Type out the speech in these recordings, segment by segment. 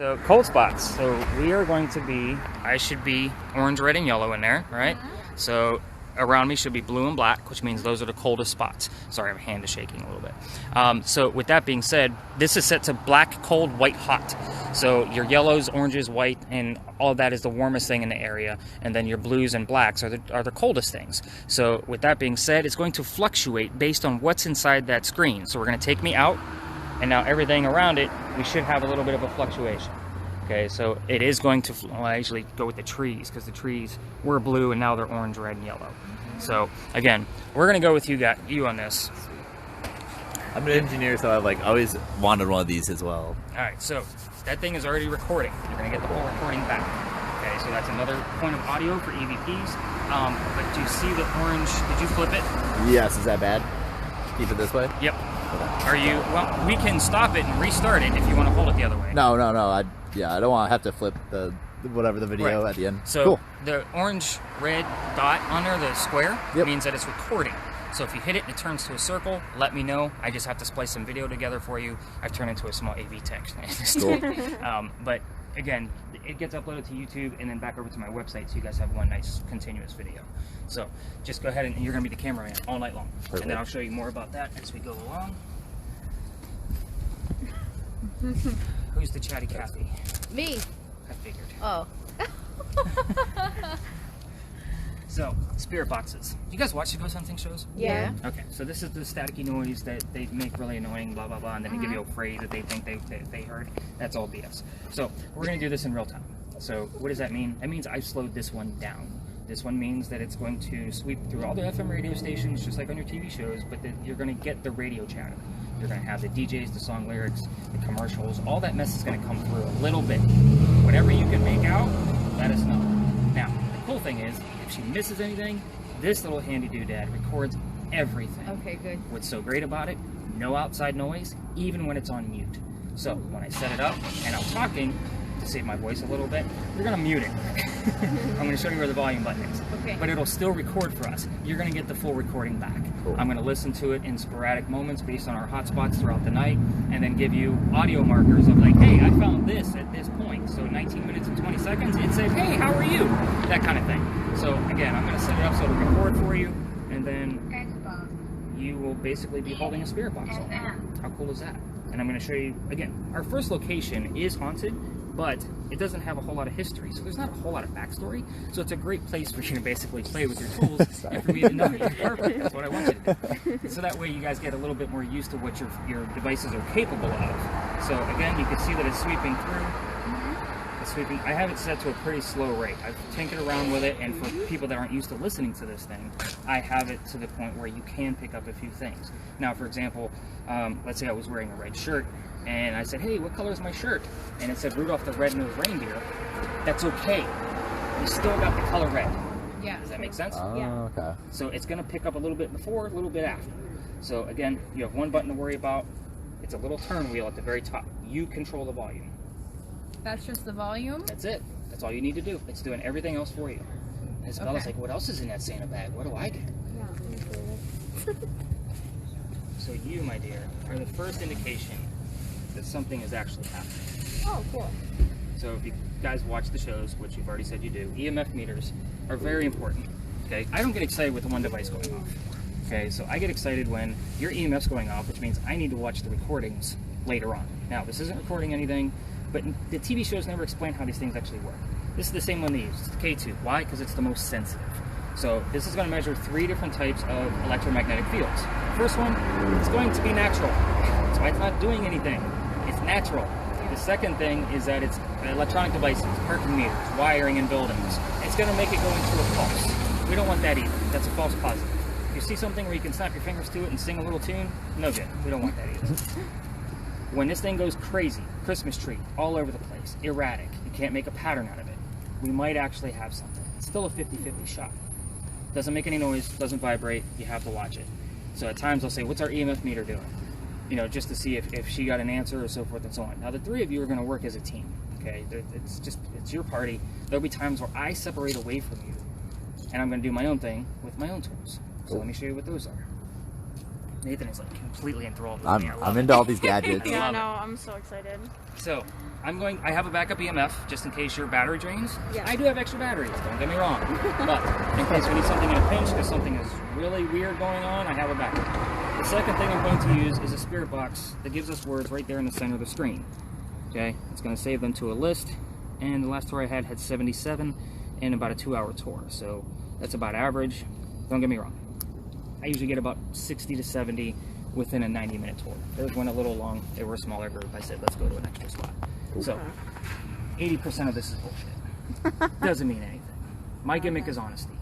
So cold spots. So we are going to be, I should be orange, red, and yellow in there, right? So around me should be blue and black, which means those are the coldest spots. Sorry, my hand is shaking a little bit. So with that being said, this is set to black, cold, white, hot. So your yellows, oranges, white, and all of that is the warmest thing in the area. And then your blues and blacks are the coldest things. So with that being said, it's going to fluctuate based on what's inside that screen. So we're going to take me out, and now everything around it, we should have a little bit of a fluctuation. Okay, so it is going to, well, I usually go with the trees because the trees were blue and now they're orange, red, and yellow. So again, we're gonna go with you on this. I'm an engineer, so I've always wanted one of these as well. All right, so that thing is already recording. You're gonna get the whole recording back. Okay, so that's another point of audio for EVPs. But do you see the orange? Did you flip it? Yes, is that bad? Keep it this way? Yep. Are you? Well, we can stop it and restart it if you want to hold it the other way. No. I don't want to have to flip the video right at the end. So cool. The orange red dot under the square means that it's recording. So if you hit it and it turns to a circle, let me know. I just have to splice some video together for you. I've turned into a small AV tech. Cool. But again, it gets uploaded to YouTube and then back over to my website, so you guys have one nice continuous video. So just go ahead and you're going to be the cameraman all night long. Perfect. And then I'll show you more about that as we go along. Who's the chatty Kathy? Me. I figured. Oh. So, spirit boxes. You guys watch the ghost hunting shows? Yeah. Okay, so this is the staticky noise that they make really annoying, blah, blah, blah, and then they give you a phrase that they think they heard. That's all BS. So, we're going to do this in real time. So, what does that mean? That means I've slowed this one down. This one means that it's going to sweep through all the FM radio stations, just like on your TV shows, but that you're going to get the radio chatter. You're going to have the DJs, the song lyrics, the commercials, all that mess is going to come through a little bit. Whatever you can make out, let us know. Now, the cool thing is, if she misses anything, this little handy doodad records everything. Okay, good. What's so great about it, no outside noise, even when it's on mute. So, when I set it up and I'm talking, to save my voice a little bit, we're going to mute it. I'm going to show you where the volume button is. Okay. But it'll still record for us. You're going to get the full recording back. Cool. I'm going to listen to it in sporadic moments based on our hotspots throughout the night, and then give you audio markers of like, hey, I found this at this point. So 19 minutes and 20 seconds, it said, hey, how are you? That kind of thing. So again, I'm going to set it up so it'll record for you, and then you will basically be holding a spirit box all night. How cool is that? And I'm going to show you, again, our first location is haunted, but it doesn't have a whole lot of history, so there's not a whole lot of backstory. So it's a great place for you to basically play with your tools and for me to know you're perfect. That's what I want you to do. So that way you guys get a little bit more used to what your devices are capable of. So again, you can see that it's sweeping through. I have it set to a pretty slow rate. I've tinkered around with it, and for people that aren't used to listening to this thing, I have it to the point where you can pick up a few things. Now, for example, let's say I was wearing a red shirt, and I said, hey, what color is my shirt? And it said Rudolph the Red-Nosed Reindeer. That's okay. You still got the color red. Yeah. Does that make sense? Yeah. Okay. So it's going to pick up a little bit before, a little bit after. So again, you have one button to worry about. It's a little turn wheel at the very top. You control the volume. That's just the volume? That's it. That's all you need to do. It's doing everything else for you. And Isabella's like, what else is in that Santa bag? What do I get? So you, my dear, are the first indication that something is actually happening. Oh, cool. So if you guys watch the shows, which you've already said you do, EMF meters are very important. Okay, I don't get excited with the one device going off. Okay, so I get excited when your EMF's going off, which means I need to watch the recordings later on. Now, this isn't recording anything, but the TV shows never explain how these things actually work. This is the same one they use. It's the K2. Why? Because it's the most sensitive. So this is going to measure 3 different types of electromagnetic fields. First one, it's going to be natural. So it's not doing anything. It's natural. The second thing is that it's electronic devices, parking meters, wiring in buildings. It's going to make it go into a false. We don't want that either. That's a false positive. If you see something where you can snap your fingers to it and sing a little tune, no good. We don't want that either. When this thing goes crazy, Christmas tree, all over the place, erratic, you can't make a pattern out of it, we might actually have something. It's still a 50-50 shot. Doesn't make any noise, doesn't vibrate, you have to watch it. So at times I'll say, what's our EMF meter doing? You know, just to see if she got an answer or so forth and so on. Now the 3 of you are going to work as a team, okay? It's your party. There'll be times where I separate away from you, and I'm going to do my own thing with my own tools. So let me show you what those are. Nathan is like completely enthralled with me. I'm into all these gadgets. Yeah, no, I'm so excited. So I have a backup EMF just in case your battery drains. Yeah. I do have extra batteries, don't get me wrong. But in case we need something in a pinch because something is really weird going on, I have a backup. The second thing I'm going to use is a spirit box that gives us words right there in the center of the screen. Okay, it's going to save them to a list, and the last tour I had 77 and about a 2-hour tour, so that's about average. Don't get me wrong, I usually get about 60 to 70 within a 90-minute tour. Those went a little long, they were a smaller group. I said let's go to an extra spot. So 80% of this is bullshit. Doesn't mean anything. My gimmick is honesty.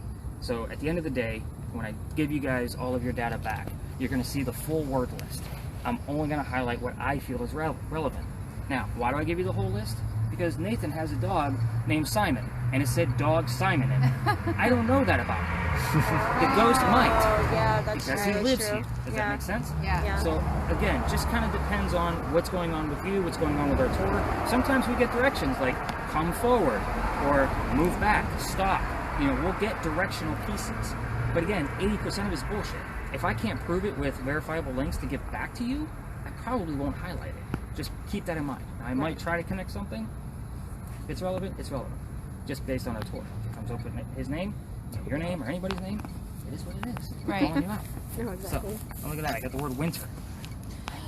So at the end of the day, when I give you guys all of your data back, you're going to see the full word list. I'm only going to highlight what I feel is relevant. Now, why do I give you the whole list? Because Nathan has a dog named Simon, and it said Dog Simon in it. I don't know that about him. The ghost might. Oh, yeah, that's Because he true. lives here. Does that make sense? Yeah. So again, just kind of depends on what's going on with you, what's going on with our tour. Sometimes we get directions like come forward or move back, stop. You know, we'll get directional pieces. But again, 80% of it is bullshit. If I can't prove it with verifiable links to give back to you, I probably won't highlight it. Just keep that in mind. I might try to connect something. If it's relevant, it's relevant. Just based on our tour. If it comes up with his name, your name, or anybody's name, it is what it is. Right. I'm calling you out. No, exactly. So, oh, look at that. I got the word winter.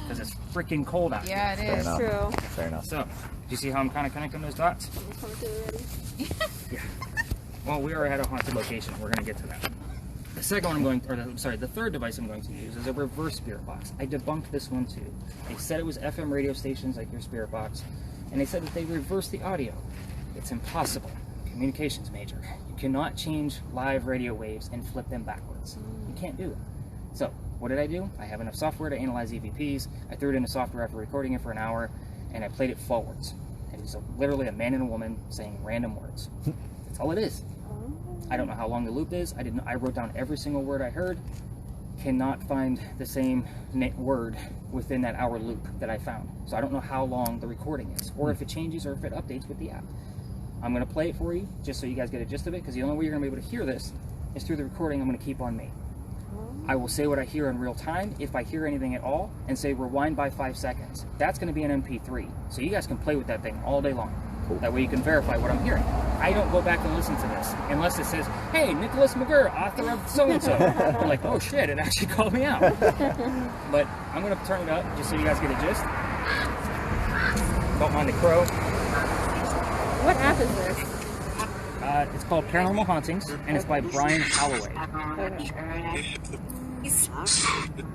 Because it's freaking cold out Yeah, here. it is. enough. True. Fair enough. So, do you see how I'm kind of connecting those dots? Yeah. Well, we already had a haunted location. We're going to get to that. The second one the third device I'm going to use is a reverse spirit box. I debunked this one too. They said it was FM radio stations like your spirit box, and they said that they reversed the audio. It's impossible. Communications major. You cannot change live radio waves and flip them backwards. You can't do it. So, what did I do? I have enough software to analyze EVPs. I threw it into software after recording it for an hour, and I played it forwards. It was literally a man and a woman saying random words. That's all it is. I don't know how long the loop is. I wrote down every single word I heard. Cannot find the same word within that hour loop that I found. So I don't know how long the recording is, or if it changes, or if it updates with the app. I'm going to play it for you, just so you guys get a gist of it, because the only way you're going to be able to hear this is through the recording I'm going to keep on me. I will say what I hear in real time, if I hear anything at all, and say rewind by 5 seconds. That's going to be an MP3, so you guys can play with that thing all day long. That way you can verify what I'm hearing. I don't go back and listen to this unless it says, hey, Nicholas McGurr, author of so-and-so. I'm like, oh shit, it actually called me out. But I'm going to turn it up just so you guys get a gist. Don't mind the crow. What app is this? It's called Paranormal Hauntings, and it's by Brian Holloway. Okay.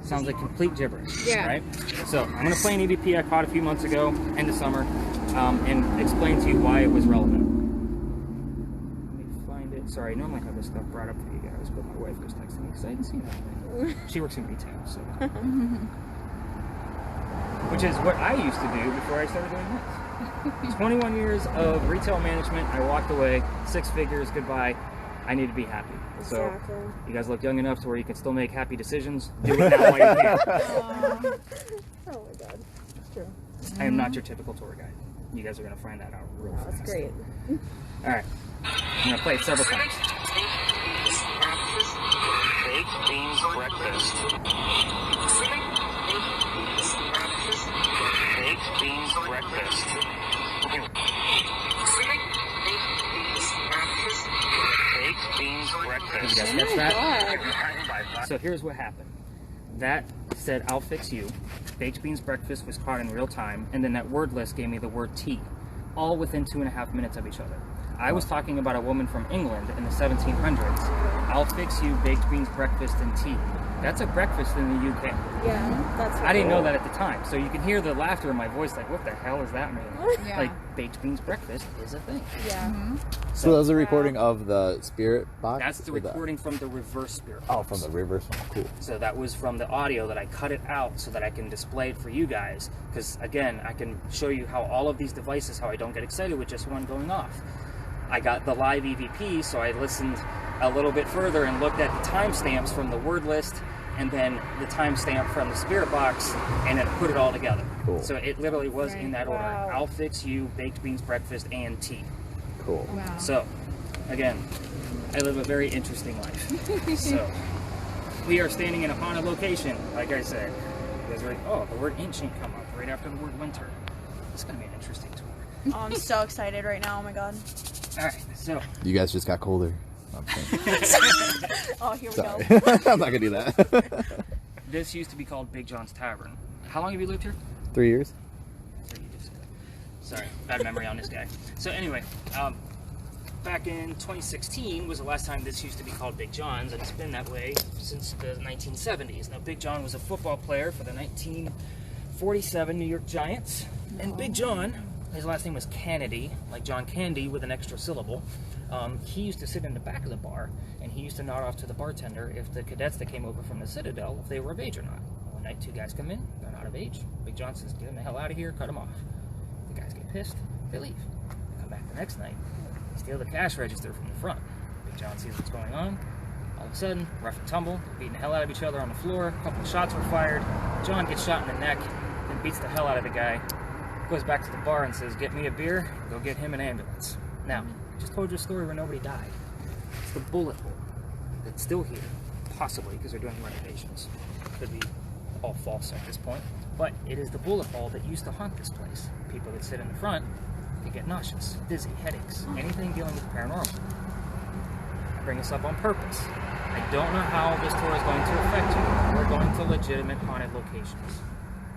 Sounds like complete gibberish, Yeah. right? So I'm going to play an EVP I caught a few months ago, end of summer, and explain to you why it was relevant. Let me find it. Sorry, I normally have this stuff brought up for you guys, but my wife just texted me because I hadn't seen it. She works in retail, so. Which is what I used to do before I started doing this. 21 years of retail management. I walked away, 6 figures, goodbye. I need to be happy. So, Exactly. you guys look young enough to where you can still make happy decisions. Do it now while you can. Oh my god. That's true. I am not your typical tour guide. You guys are going to find that out real Wow, fast. that's great. Alright. I'm going to play it several times. Baked beans breakfast. Baked beans breakfast. Baked beans Did breakfast. you guys Oh catch my that? god. So here's what happened. That said, I'll fix you. Baked beans breakfast was caught in real time, and then that word list gave me the word tea, all within 2.5 minutes of each other. I was talking about a woman from England in the 1700s. I'll fix you baked beans breakfast and tea. That's a breakfast in the UK. Yeah, that's I didn't know that at the time, so you can hear the laughter in my voice, like, what the hell does that mean? Yeah. Like, baked beans breakfast is a thing. Yeah. So that was a recording of the spirit box? That's the Or recording from the reverse spirit Oh, box. from the reverse one. Cool. So that was from the audio that I cut it out so that I can display it for you guys. Because again, I can show you how all of these devices, how I don't get excited with just one going off. I got the live EVP, so I listened a little bit further and looked at the timestamps from the word list and then the timestamp from the spirit box, and then put it all together. Cool. So it literally was in that order. Wow. I'll fix you, baked beans breakfast, and tea. Cool. Wow. So, again, I live a very interesting life. So, we are standing in a haunted location, like I said. You guys are like, oh, the word ancient come up right after the word winter. It's going to be an interesting tour. Oh, I'm so excited right now. Oh my god. All right, so You guys just got colder. I'm Oh, here we sorry. go. I'm not gonna do that. this used to be called Big John's Tavern. How long have you lived here? 3 years. So you just said that. Sorry, bad memory on this guy. So anyway, back in 2016 was the last time this used to be called Big John's, and it's been that way since the 1970s. Now, Big John was a football player for the 1947 New York Giants, and Big John, his last name was Kennedy, like John Candy with an extra syllable. He used to sit in the back of the bar, and he used to nod off to the bartender if the cadets that came over from the Citadel, if they were of age or not. One night, 2 guys come in, they're not of age. Big John says, "Get them the hell out of here, cut them off." The guys get pissed, they leave. They come back the next night, steal the cash register from the front. Big John sees what's going on. All of a sudden, rough and tumble, they're beating the hell out of each other on the floor. A couple of shots were fired. John gets shot in the neck, then beats the hell out of the guy. Goes back to the bar and says, "Get me a beer, go get him an ambulance." Now, I just told you a story where nobody died. It's the bullet hole that's still here, possibly because they're doing renovations. Could be all false at this point, but it is the bullet hole that used to haunt this place. People that sit in the front, they get nauseous, dizzy, headaches, anything dealing with the paranormal. I bring this up on purpose. I don't know how this tour is going to affect you. We're going to legitimate haunted locations.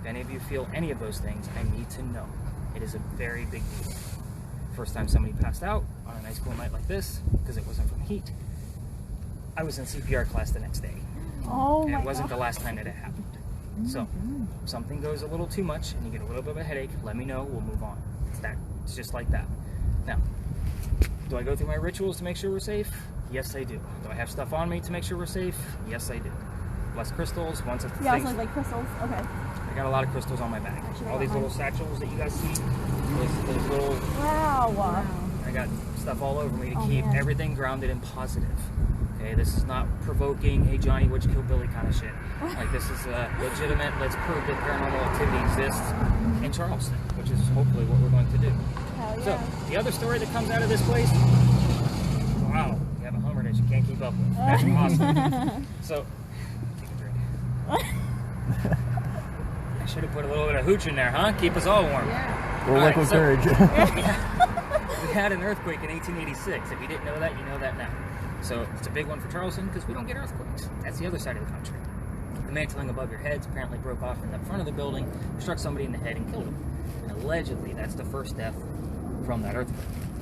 If any of you feel any of those things, I need to know. It is a very big deal. First time somebody passed out on a nice cool night like this, because it wasn't from heat, I was in CPR class the next day. Oh And my it wasn't god. the last time that it happened. So, if something goes a little too much and you get a little bit of a headache, let me know, we'll move on. It's just like that. Now, do I go through my rituals to make sure we're safe? Yes, I do. Do I have stuff on me to make sure we're safe? Yes, I do. Less crystals, once it's Yeah, things. also like crystals. Okay. I got a lot of crystals on my bag. Actually, I All these got little satchels that you guys see, those little, Wow. I got stuff all over me to Oh, keep man. everything grounded and positive. Okay, this is not provoking, hey Johnny, what'd you kill Billy kind of shit. Like, this is legitimate, let's prove that paranormal activity exists in Charleston, which is hopefully what we're going to do. Hell So, yeah. the other story that comes out of this place, wow, you have a Hummer that you can't keep up with. That's awesome. So, take a drink. I should have put a little bit of hooch in there, huh? Keep us all warm. We'll All look right, with so- courage. We had an earthquake in 1886. If you didn't know that, you know that now. So it's a big one for Charleston because we don't get earthquakes. That's the other side of the country. The mantling above your heads apparently broke off in the front of the building, struck somebody in the head and killed them. And allegedly, that's the first death from that earthquake.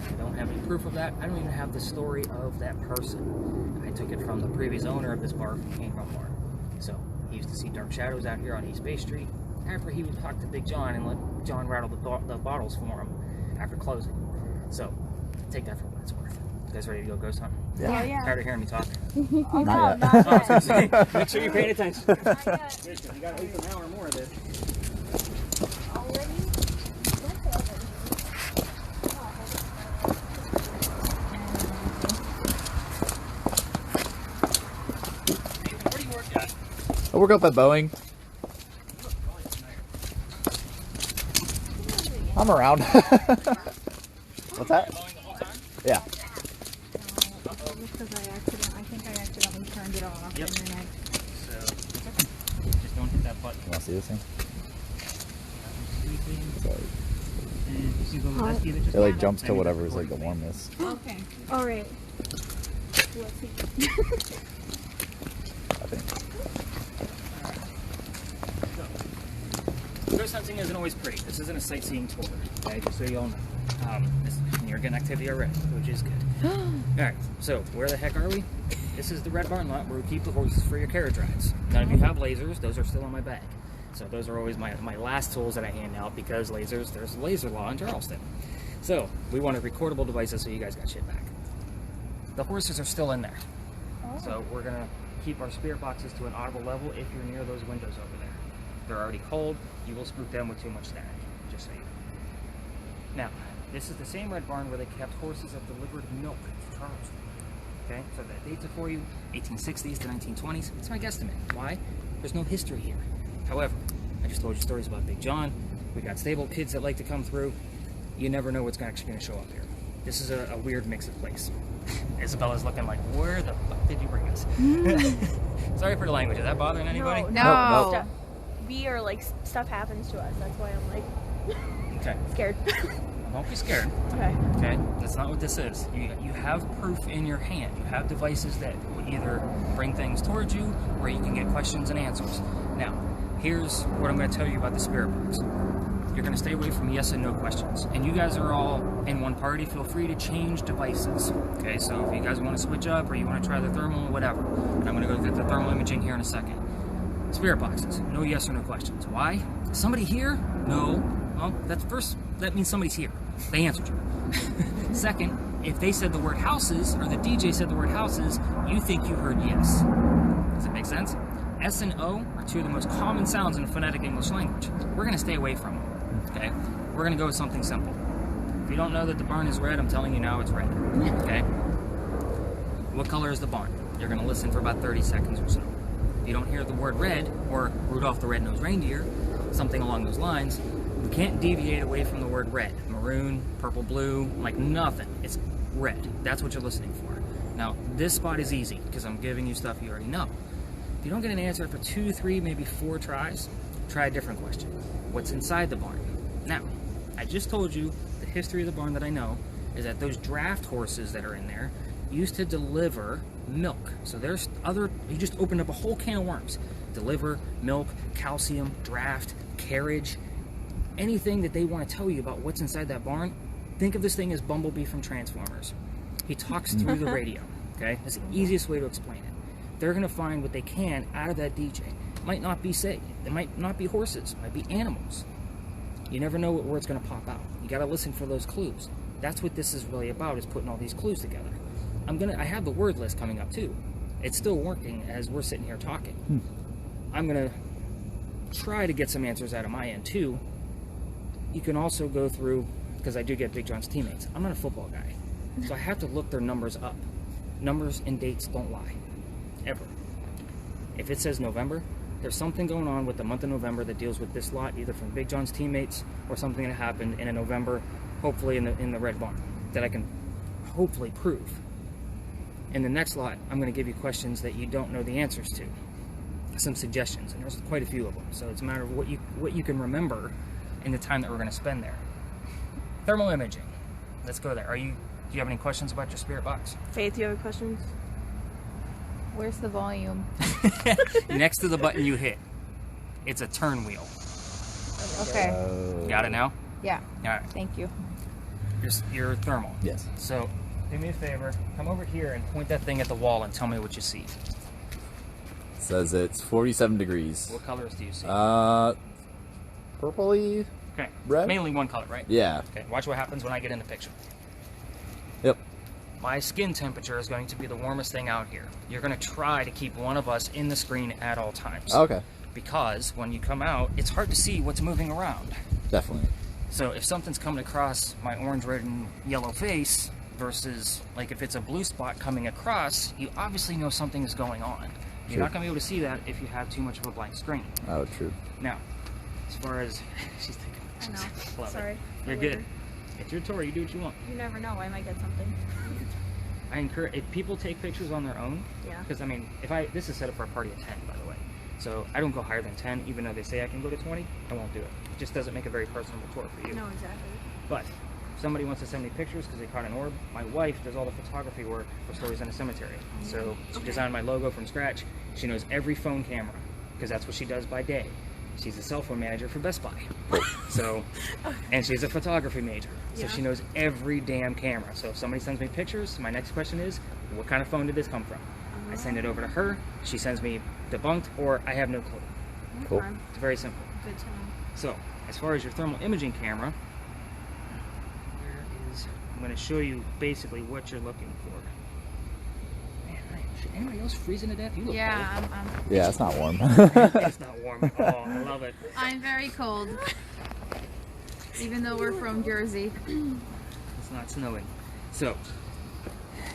I don't have any proof of that. I don't even have the story of that person. I took it from the previous owner of this bar, Cane Rum Bar. So he used to see dark shadows out here on East Bay Street. After he would talk to Big John and let John rattle the bottles for him after closing. So take that for what it's worth. You guys ready to go ghost hunting? Hell yeah. Tired of hearing me talk? Oh, Not no, yet. not Oh, I was gonna yet. say, make sure you're paying attention. Not yet. You got at least an hour or more of this. Already? Where do you work at? I work up at Boeing. I'm around. What's that? Mowing the whole time? Yeah. Because I think I accidentally turned it off. Yep. And then So, just don't hit that button. You want to see this thing? Sleeping. And you see the little rescue that just It like popped jumps up? to whatever is like the warmest. Okay. All right. Let's see. I think. Ghost hunting isn't always pretty. This isn't a sightseeing tour, okay? Just so you all know. You're getting activity already, which is good. Alright, so where the heck are we? This is the Red Barn lot where we keep the horses for your carriage rides. None of you have lasers, those are still in my bag. So those are always my last tools that I hand out because lasers, there's a laser law in Charleston. So, we wanted recordable devices so you guys got shit back. The horses are still in there. So we're gonna keep our spirit boxes to an audible level if you're near those windows over there. They're already cold, you will spook them with too much static, just so you know. Now, this is the same Red Barn where they kept horses that delivered milk to Charleston. Okay, so that dates it for you, 1860s to 1920s. It's my guesstimate. Why? There's no history here. However, I just told you stories about Big John. We got stable kids that like to come through. You never know what's actually going to show up here. This is a weird mix of place. Isabella's looking like, where the fuck did you bring us? Sorry for the language. Is that bothering anybody? No. No. Stuff, we are like stuff happens to us. That's why I'm like Okay. scared. Don't be scared. Okay. Okay, that's not what this is. You have proof in your hand. You have devices that will either bring things towards you, or you can get questions and answers. Now, here's what I'm going to tell you about the spirit box. You're going to stay away from yes and no questions. And you guys are all in one party. Feel free to change devices. Okay, so if you guys want to switch up, or you want to try the thermal, whatever. And I'm going to go get the thermal imaging here in a second. Spirit boxes. No yes or no questions. Why? Somebody here? No. Well, that means somebody's here. They answered you. Second, if they said the word houses, or the DJ said the word houses, you think you heard yes. Does it make sense? S and O are two of the most common sounds in the phonetic English language. We're going to stay away from them. Okay? We're going to go with something simple. If you don't know that the barn is red, I'm telling you now it's red. Okay? What color is the barn? You're going to listen for about 30 seconds or so. If you don't hear the word red, or Rudolph the Red-Nosed Reindeer, something along those lines, you can't deviate away from the word red. Maroon, purple, blue, like nothing. It's red. That's what you're listening for. Now, this spot is easy because I'm giving you stuff you already know. If you don't get an answer for 2, 3, maybe 4 tries, try a different question. What's inside the barn? Now, I just told you the history of the barn that I know is that those draft horses that are in there used to deliver milk. So there's you just opened up a whole can of worms. Deliver milk, calcium, draft, carriage, anything that they want to tell you about what's inside that barn. Think of this thing as Bumblebee from Transformers. He talks through the radio, okay? That's the easiest way to explain it. They're going to find what they can out of that DJ. It might not be say, it might not be horses, it might be animals. You never know what word's going to pop out. You got to listen for those clues. That's what this is really about, is putting all these clues together. I have the word list coming up too. It's still working as we're sitting here talking. I'm going to try to get some answers out of my end too. You can also go through, because I do get Big John's teammates. I'm not a football guy, so I have to look their numbers up. Numbers and dates don't lie, ever. If it says November, there's something going on with the month of November that deals with this lot, either from Big John's teammates or something that happened in a November, hopefully in the red barn, that I can hopefully prove. In the next lot, I'm going to give you questions that you don't know the answers to. Some suggestions, and there's quite a few of them. So it's a matter of what you can remember in the time that we're going to spend there. Thermal imaging. Let's go there. Do you have any questions about your spirit box? Faith, do you have questions? Where's the volume? Next to the button you hit. It's a turn wheel. Okay. Got it now? Yeah. All right. Thank you. Your thermal. Yes. So do me a favor. Come over here and point that thing at the wall and tell me what you see. Says it's 47 degrees. What colors do you see? Purpley. Okay. Red? Mainly one color, right? Yeah. Okay. Watch what happens when I get in the picture. Yep. My skin temperature is going to be the warmest thing out here. You're going to try to keep one of us in the screen at all times. Okay. Because when you come out, it's hard to see what's moving around. Definitely. So if something's coming across my orange, red, and yellow face versus like if it's a blue spot coming across, you obviously know something is going on. You're True. not going to be able to see that if you have too much of a blank screen. Oh, true. Now, as far as she's taking I know. Love it. Sorry. You're good. It's your tour. You do what you want. You never know. I might get something. I encourage if people take pictures on their own. Yeah. Because I mean, this is set up for a party of 10, by the way. So I don't go higher than 10, even though they say I can go to 20. I won't do it. It just doesn't make a very personable tour for you. No, exactly. But if somebody wants to send me pictures because they caught an orb, my wife does all the photography work for Stories in a Cemetery. So she designed my logo from scratch. She knows every phone camera because that's what she does by day. She's a cell phone manager for Best Buy. So, and she's a photography major. So Yeah. she knows every damn camera. So if somebody sends me pictures, my next question is, what kind of phone did this come from? I send it over to her. She sends me debunked, or I have no clue. Cool. Okay. It's very simple. Good to know. So, as far as your thermal imaging camera, I'm going to show you basically what you're looking for. Man, should anybody else freezing to death? You look Yeah, Yeah, it's not warm. cold. It's not warm. Oh, I love it. I'm very cold. Even though we're from Jersey. It's not snowing. So,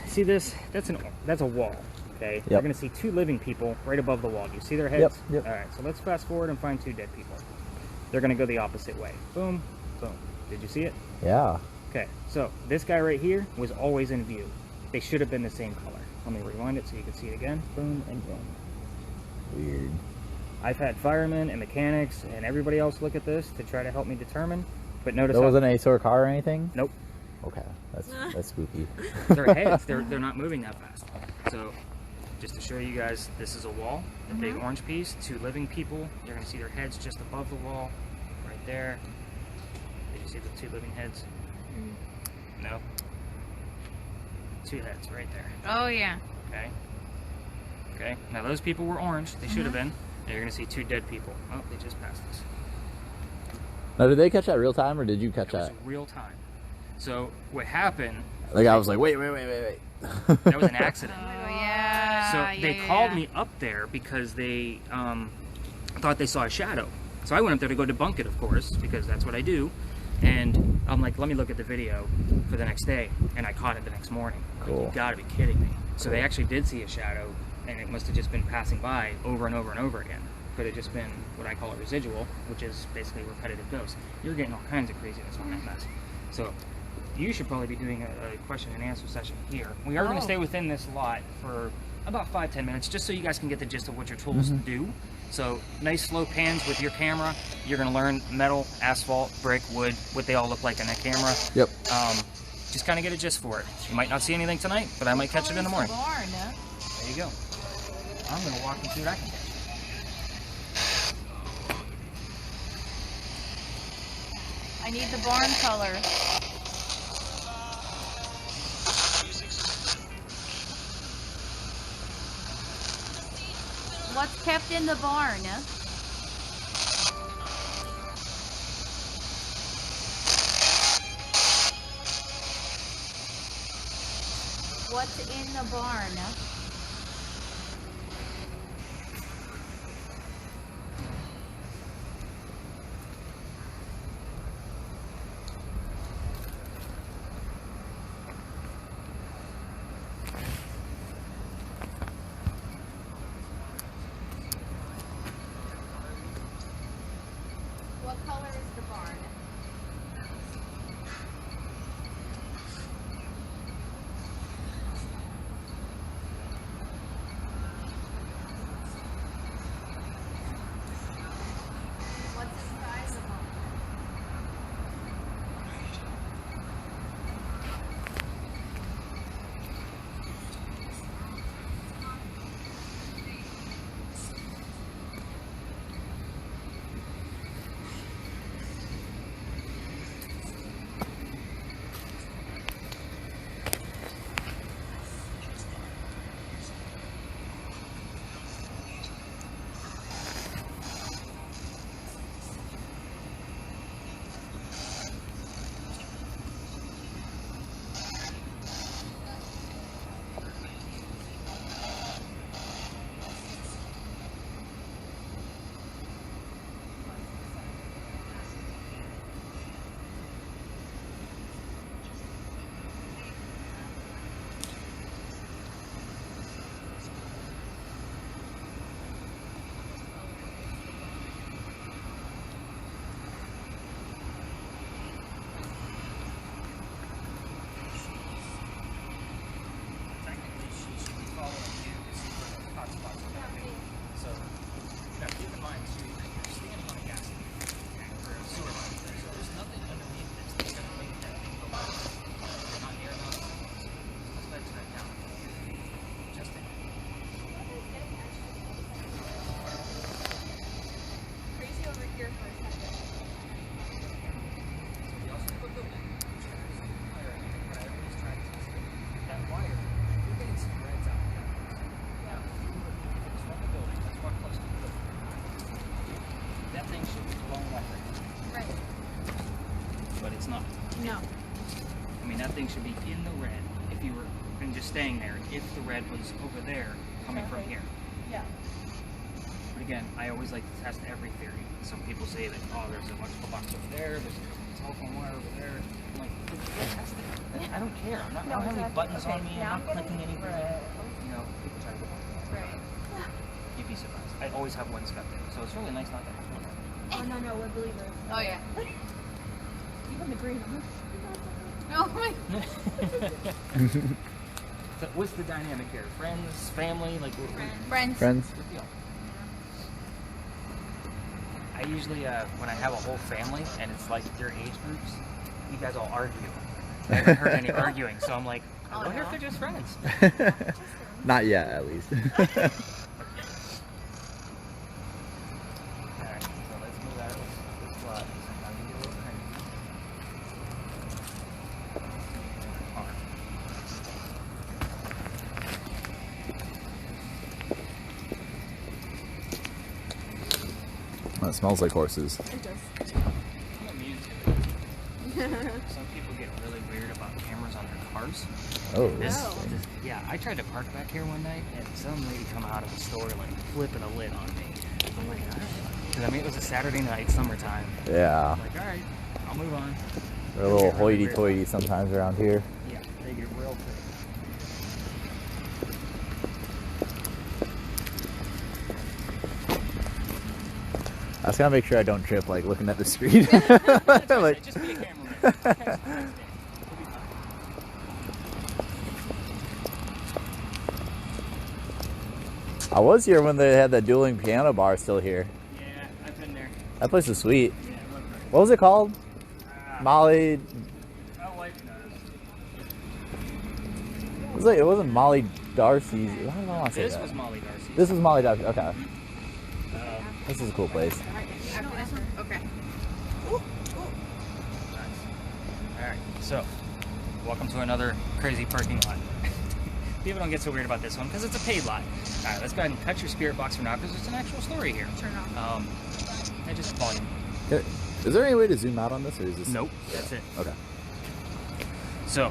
see this? That's a wall. Okay. You're going to see 2 living people right above the wall. Do you see their heads? Yep. All right. So let's fast forward and find 2 dead people. They're going to go the opposite way. Boom, boom. Did you see it? Yeah. Okay, so this guy right here was always in view. They should have been the same color. Let me rewind it so you can see it again. Boom and boom. Weird. I've had firemen and mechanics and everybody else look at this to try to help me determine But notice There how wasn't any sort of car or anything? nope. Okay, that's spooky. Their heads, they're not moving that fast. So just to show you guys, this is a wall, the big orange piece, 2 living people. You're gonna see their heads just above the wall, right there. Did you see the 2 living heads? No. 2 heads right there. Oh yeah. Okay. Okay. Now those people were orange. They should have been. Now you're gonna see 2 dead people. Oh, they just passed us. Now, did they catch that real time, or did you catch That was that? real time. So what happened? Like I was like, wait. That was an accident. Oh yeah. So they called me up there because they thought they saw a shadow. So I went up there to go debunk it, of course, because that's what I do. And I'm like, let me look at the video for the next day. And I caught it the next morning. Cool. Like, you gotta be kidding me. So they actually did see a shadow, and it must have just been passing by over and over and over again. Could have just been what I call a residual, which is basically a repetitive ghost. You're getting all kinds of craziness on that mess. So you should probably be doing a question and answer session here. We are going to stay within this lot for about 5-10 minutes, just so you guys can get the gist of what your tools do. So nice slow pans with your camera. You're going to learn metal, asphalt, brick, wood, what they all look like in that camera. Yep. Just kind of get a gist for it. You might not see anything tonight, but I might catch it in the morning. There you go. I'm going to walk and see what I can catch. I need the barn color. What's kept in the barn? What's in the barn? What color is the barn? What's the size of the barn? Technically, she should be following you to see where the hot spots are going to be. So, now keep in mind, too, that you're standing on a gas tank for a sewer line. So there's nothing underneath this that's going to make that thing go up. You're not near enough. Let's let that down. Just in. Crazy over here for a second. We also have a building, which has wire in it, but everybody's trying to see that wire. You're getting some reds out there. Yeah. If it's from the building, let's walk close to the building. That thing should be blown up right now, Right. but it's not. No. I mean, that thing should be in the red if you were and just staying there. If the red was over there, coming from here. Yeah. But again, I always like to test every theory. Some people say that, oh, there's a electrical box over there, there's a telephone wire over there. I'm like, go test it. I don't care. I don't have any buttons on me. I'm not clicking anything. You know, people try to go on. Right. You'd be surprised. I always have one skeptic, so it's really nice not to have one. Oh no, we're believers. Oh yeah. Even the green. Oh my. So what's the dynamic here? Friends, family, like Friends. Friends. what's the deal? I usually, when I have a whole family and it's like your age groups, you guys all argue. I haven't heard any arguing, so I'm like, I Oh, wonder no. if they're just friends. Not yet, at least. Alright, so let's move out of this lot. Sometimes you get a little crazy. Alright. It smells like horses. It does. I'm immune to it. Some people get really weird about cameras on their cars. Oh, Yeah, I tried to park back here one night and some lady come out of the store like flipping a lid on me. I'm like, alright. 'Cause I mean, it was a Saturday night, summertime. yeah. I'm like, alright, I'll move on. They're a little hoity-toity sometimes around here. Yeah, they get real quick. I just gotta make sure I don't trip, like, looking at the screen. Like, Just be a cameraman. Catch the next day. We'll be fine. I was here when they had that dueling piano bar still here. Yeah, I've been there. That place is sweet. Yeah, it looked great. What was it called? Molly... My wife knows. It wasn't Molly Darcy's... I don't know how to say This that. was Molly Darcy. This was Molly Darcy. Okay. This is a cool place. Okay. Alright, so, welcome to another crazy parking lot. People don't get so weird about this one because it's a paid lot. Alright, let's go ahead and cut your spirit box for now because there's an actual story here. Turn off. I just volume. Is there any way to zoom out on this, or is this... Nope, that's it. Okay. So,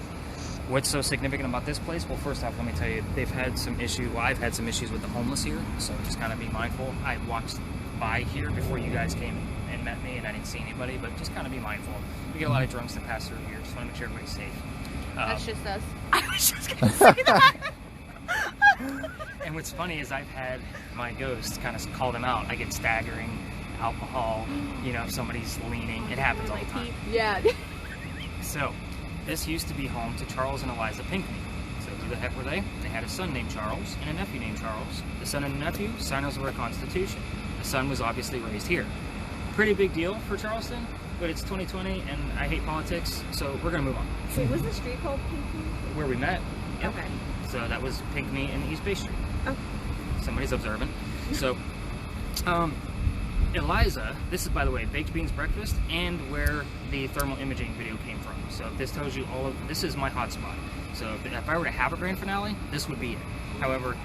what's so significant about this place? Well, first off, let me tell you, they've had some issue. Well, I've had some issues with the homeless here, so just kind of be mindful. I walked by here before you guys came and met me, and I didn't see anybody, but just kind of be mindful. We get a lot of drunks that pass through here. Just want to make sure everybody's safe. That's just us. I was just gonna say that. And what's funny is I've had my ghosts kind of call them out. I get staggering, alcohol, you know, if somebody's leaning. It happens all the time. Yeah. So, this used to be home to Charles and Eliza Pinckney. So who the heck were they? They had a son named Charles and a nephew named Charles. The son and the nephew, signers of our Constitution. The son was obviously raised here. Pretty big deal for Charleston, but it's 2020 and I hate politics, so we're gonna move on. Wait, was the street called Pinky? Where we met, yep. Okay. So that was Pinckney and East Bay Street. Okay. Somebody's observant. So, Eliza, this is, by the way, Baked Beans Breakfast and where the thermal imaging video came from. So if this tells you all of, this is my hotspot. So if I were to have a grand finale, this would be it. However,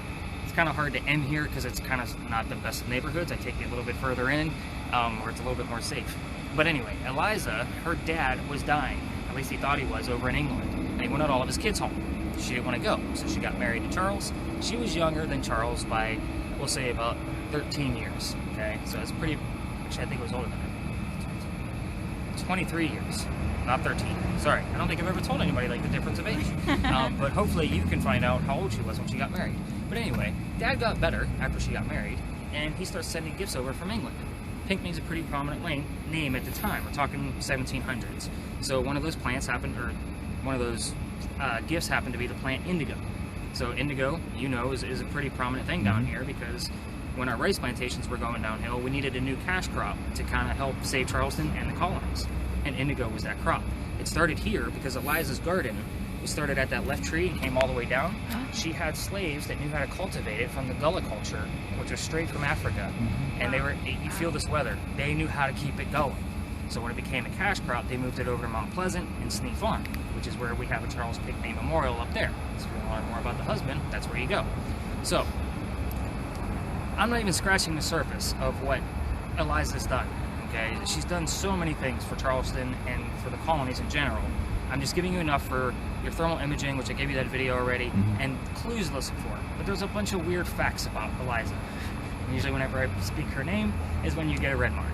it's kind of hard to end here because it's kind of not the best of neighborhoods. I take you a little bit further in, where it's a little bit more safe. But anyway, Eliza, her dad was dying. At least he thought he was, over in England. And he wanted all of his kids home. She didn't want to go, so she got married to Charles. She was younger than Charles by, we'll say, about 13 years. Okay, so it's pretty. Actually, I think it was older than her. 23 years, not 13. Sorry, I don't think I've ever told anybody like the difference of age. But hopefully you can find out how old she was when she got married. But anyway, Dad got better after she got married, and he starts sending gifts over from England. Pinckney's a pretty prominent name at the time. We're talking 1700s. So one of those plants happened, or one of those gifts happened to be the plant indigo. So indigo, you know, is a pretty prominent thing down here because when our rice plantations were going downhill, we needed a new cash crop to kind of help save Charleston and the colonies. And indigo was that crop. It started here because Eliza's garden was started at that left tree and came all the way down. She had slaves that knew how to cultivate it from the Gullah culture, which was straight from Africa. And they were, you feel this weather, they knew how to keep it going. So when it became a cash crop, they moved it over to Mount Pleasant and Snee Farm, which is where we have a Charles Pinckney Memorial up there. So if you want to learn more about the husband, that's where you go. So, I'm not even scratching the surface of what Eliza's done, okay? She's done so many things for Charleston and for the colonies in general. I'm just giving you enough for your thermal imaging, which I gave you that video already, and clues to listen for. But there's a bunch of weird facts about Eliza. And usually whenever I speak her name is when you get a red mark,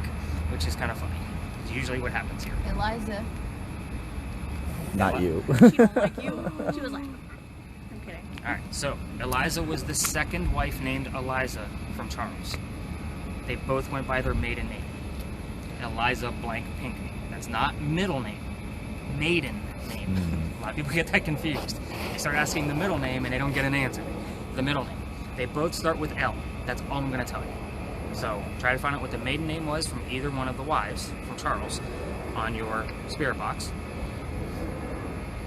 which is kind of funny. It's usually what happens here. Eliza. Not you. She don't like you. She was like, I'm kidding. Alright, so Eliza was the second wife named Eliza from Charles. They both went by their maiden name. Eliza blank Pinckney. That's not middle name. Maiden name. A lot of people get that confused. They start asking the middle name and they don't get an answer. The middle name. They both start with L. That's all I'm going to tell you. So try to find out what the maiden name was from either one of the wives from Charles on your spirit box.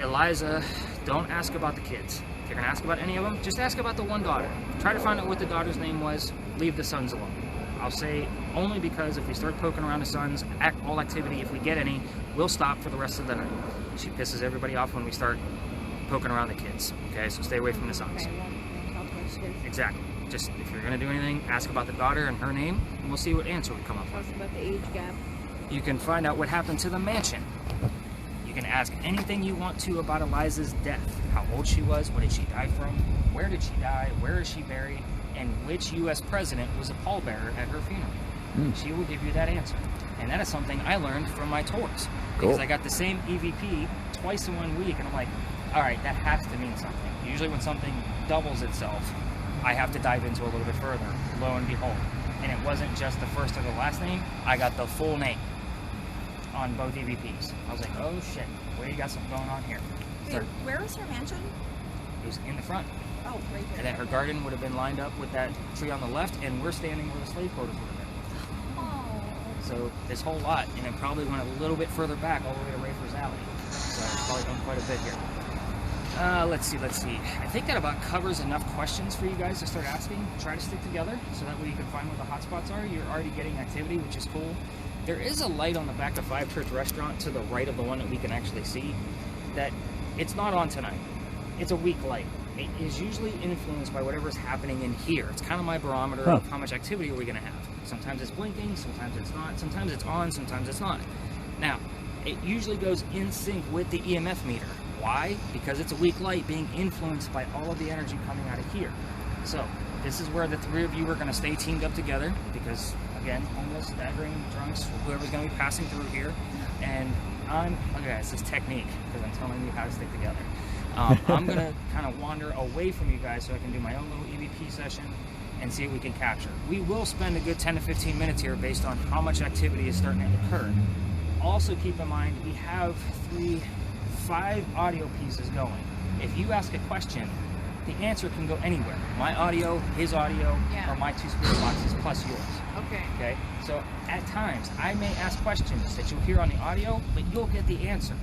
Eliza, don't ask about the kids. If you're gonna ask about any of them, just ask about the one daughter. Try to find out what the daughter's name was. Leave the sons alone. I'll say only because if we start poking around the sons, all activity, if we get any, we'll stop for the rest of the night. She pisses everybody off when we start poking around the kids. Okay, so stay away from the sons. Okay, well, tell questions. Exactly. Just if you're gonna do anything, ask about the daughter and her name, and we'll see what answer we come up Tell with. us about the age gap. You can find out what happened to the mansion. You can ask anything you want to about Eliza's death. How old she was, what did she die from, where did she die, where is she buried, and which U.S. president was a pallbearer at her funeral. She will give you that answer. And that is something I learned from my tours. Because Cool. I got the same EVP twice in 1 week, and I'm like, all right, that has to mean something. Usually when something doubles itself, I have to dive into a little bit further, lo and behold. And it wasn't just the first or the last name, I got the full name on both EVPs. I was like, oh shit, well, you got something going on here. Wait, where was her mansion? It was in the front. Oh, right there. And then her garden would have been lined up with that tree on the left, and we're standing where the slave quarters would have been. Oh. So this whole lot, and it probably went a little bit further back, all the way to Rayford's Alley. So it's probably done quite a bit here. Let's see. I think that about covers enough questions for you guys to start asking. Try to stick together, so that way you can find where the hot spots are. You're already getting activity, which is cool. There is a light on the back of Five Church Restaurant to the right of the one that we can actually see. That it's not on tonight. It's a weak light. It is usually influenced by whatever's happening in here. It's kind of my barometer of how much activity are we going to have. Sometimes it's blinking, sometimes it's not, sometimes it's on, sometimes it's not. Now, it usually goes in sync with the EMF meter. Why? Because it's a weak light being influenced by all of the energy coming out of here. So, this is where the three of you are going to stay teamed up together because, again, homeless, staggering, drunks, whoever's going to be passing through here. And okay, this is technique because I'm telling you how to stick together. I'm going to kind of wander away from you guys so I can do my own little EVP session and see what we can capture. We will spend a good 10 to 15 minutes here based on how much activity is starting to occur. Also keep in mind, we have 5 audio pieces going. If you ask a question, the answer can go anywhere. My audio, his audio, Yeah. or my 2 spirit boxes plus yours. Okay. Okay? So at times, I may ask questions that you'll hear on the audio, but you'll get the answer.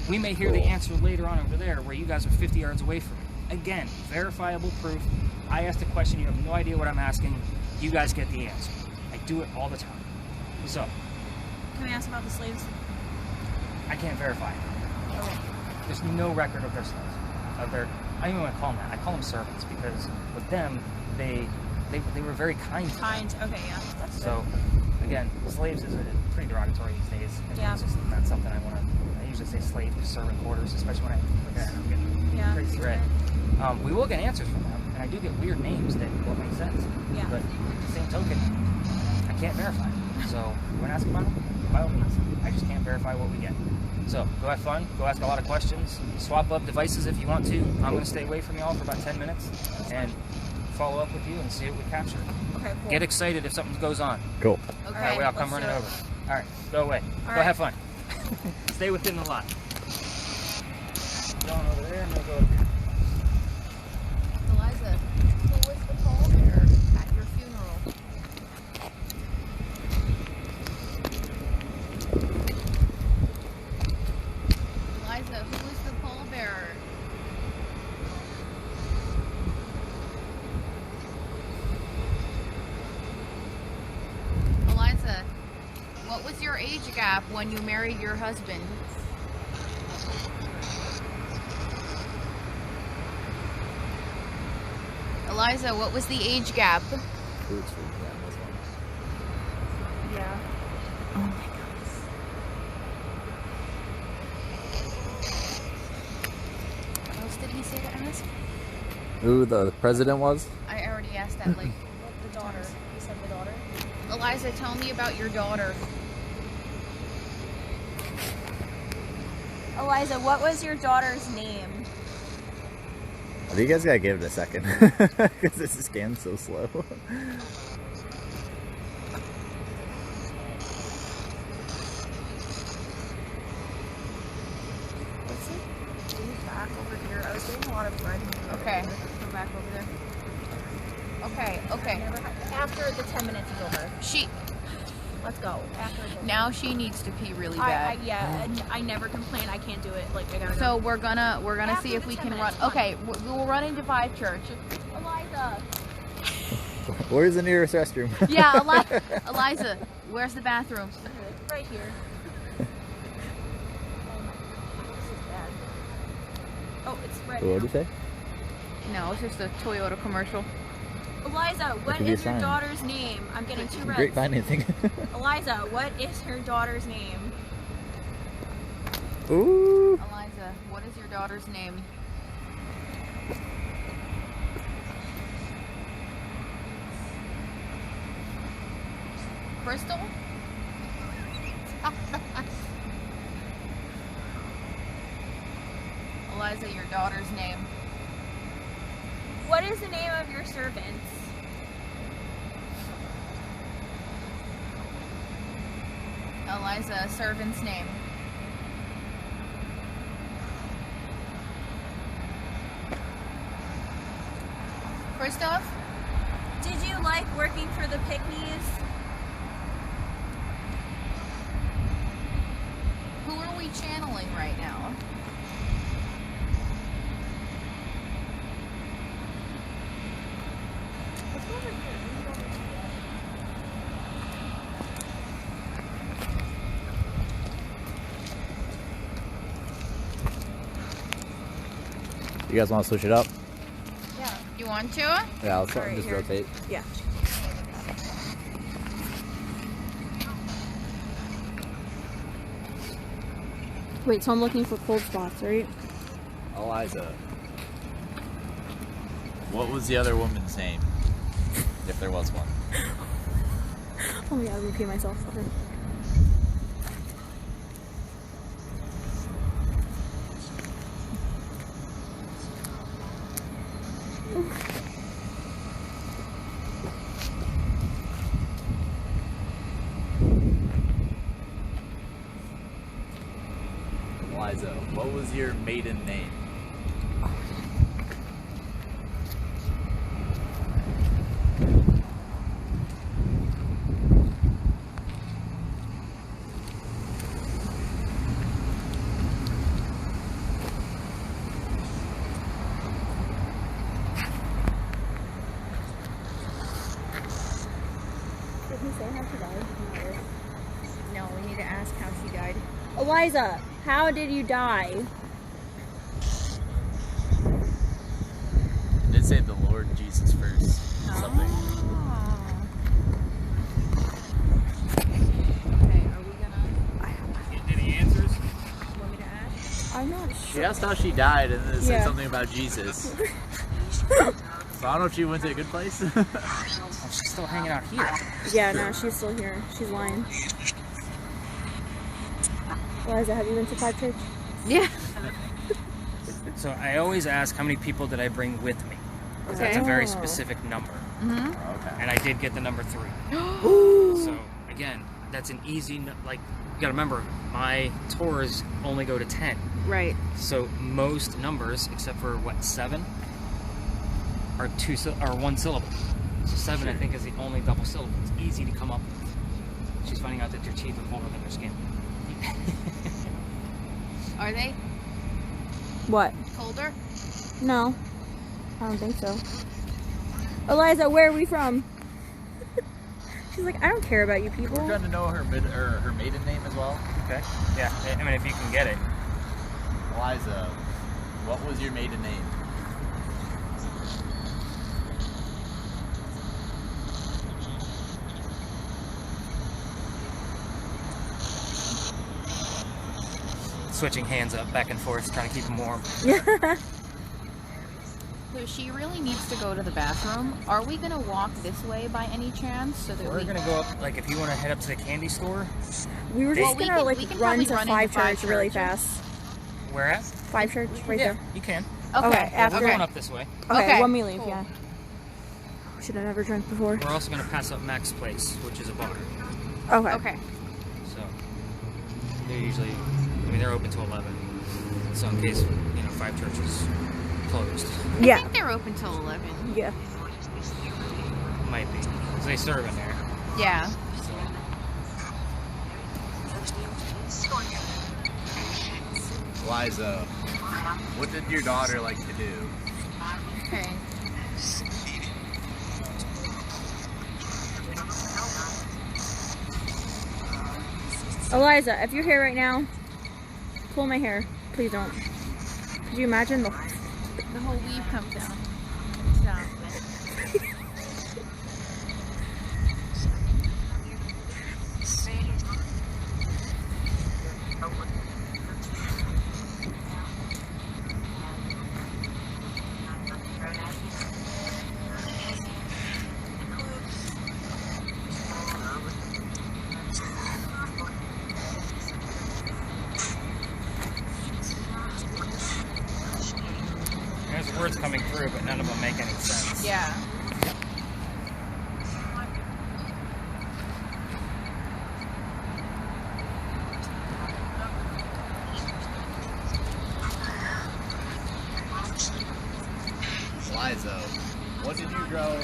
We may hear the answer later on over there where you guys are 50 yards away from it. Again, verifiable proof. I asked a question, you have no idea what I'm asking. You guys get the answer. I do it all the time. So, Can we ask about the slaves? I can't verify it. Okay. There's no record of their slaves. I don't even want to call them that. I call them servants because with them, they were very kind to them. Kind. Okay, yeah. That's So, again, slaves is pretty derogatory these days. And Yeah. It's just not something I want to. I usually say slave to servant quarters, especially when I'm getting Yeah, crazy that's red. right. We will get answers from them, and I do get weird names that won't make sense. Yeah. But at the same token, I can't verify it. So, you want to ask about them? By all means. I just can't verify what we get. So, go have fun. Go ask a lot of questions. Swap up devices if you want to. I'm going to stay away from y'all for about 10 minutes and follow up with you and see what we capture. Okay, cool. Get excited if something goes on. Cool. Okay, That way I'll come let's running do over. it. All right, go away. All Go right. have fun. Stay within the lot. Going over there, I'm going to go over here. Eliza, who was the pallbearer at your funeral? Eliza, who was the pallbearer? Eliza, what was your age gap when you married your husband? Eliza, what was the age gap? Yeah. Oh my gosh. What else did he say to ask? Who the president was? I already asked that, like, The daughter. You said the daughter? Eliza, tell me about your daughter. Eliza, what was your daughter's name? I think you guys gotta give it a second because this is scanning so slow. Let's see. Move back over here. I was getting a lot of red. Okay. Come back over there. Okay, okay. After the 10 minutes is over. She Let's go. After it's over. now she needs to pee really I bad. yeah, and I never complain. I can't do it. Like I gotta So go. we're gonna After see if the we 10 can run. minutes, come on. Okay, we'll run into Five Church. Eliza. Where's the nearest restroom? Yeah, Eliza, where's the bathroom? Right here. Oh my, this is bad. Oh, it's red. What did you say? No, it's just a Toyota commercial. Eliza, what could be a is your sign. daughter's name? I'm getting two reds. Great financing. Eliza, what is her daughter's name? Ooh. Eliza, what is your daughter's name? Crystal? Eliza, your daughter's name. What is the name of your servants? Eliza, servant's name. Christoph? Did you like working for the Pickneys? Who are we channeling right now? You guys want to switch it up? Yeah. You want to? Yeah, let's Alright, just here. rotate. Yeah. Wait, so I'm looking for cold spots, right? Eliza. What was the other woman's name? If there was one. Oh my god, I'm repeating myself. Okay. Eliza, what was your maiden name? Did he say how she died? No, we need to ask how she died. Eliza, how did you die? It did say the Lord Jesus first. Something. Okay, are we gonna Any answers? want me to ask? I'm not She sure. asked how she died and then it said Yeah. something about Jesus. So I don't know if she went to a good place. Oh, she's still hanging out here. Yeah, no, she's still here. She's lying. Eliza, have you been to Five Church? Yeah. So I always ask how many people did I bring with me? 'Cause that's a Okay. very Oh. specific number. Okay. And I did get the number 3. So again, that's an easy, like, you gotta remember, my tours only go to 10. Right. So most numbers, except for what, 7, are one syllable. So 7, I think, is the only double syllable. It's easy to come up with. She's finding out that your teeth are colder than your skin. Are they What? colder? No. I don't think so. Eliza, where are we from? She's like, I don't care about you people. We're trying to know her maiden name as well. Okay? Yeah, I mean, if you can get it. Eliza, what was your maiden name? Switching hands up, back and forth, trying to keep them warm. So she really needs to go to the bathroom. Are we gonna walk this way by any chance so that We're we gonna go up, like, if you want to head up to the candy store, We were just Well, we gonna can- we can run probably to run into Five Five Church really Church. fast. where at? Five Church, right Yeah, there. you can. Okay, Okay, after- We're going up this way. Okay, Okay, when we leave, cool. yeah. Should have never drank before. We're also gonna pass up Mac's Place, which is a bar. Okay. Okay. So they're usually, I mean, they're open till 11. So in case, you know, Five Church is closed. I Yeah. think they're open till 11. Yeah. might be. Because they serve in there. Yeah. Liza, what did your daughter like to do? Okay. Eliza, if you're here right now, pull my hair. Please don't. Could you imagine the whole weave comes down. Stop. There's words coming through, but none of them make any sense. Yeah. Liza, what did you grow?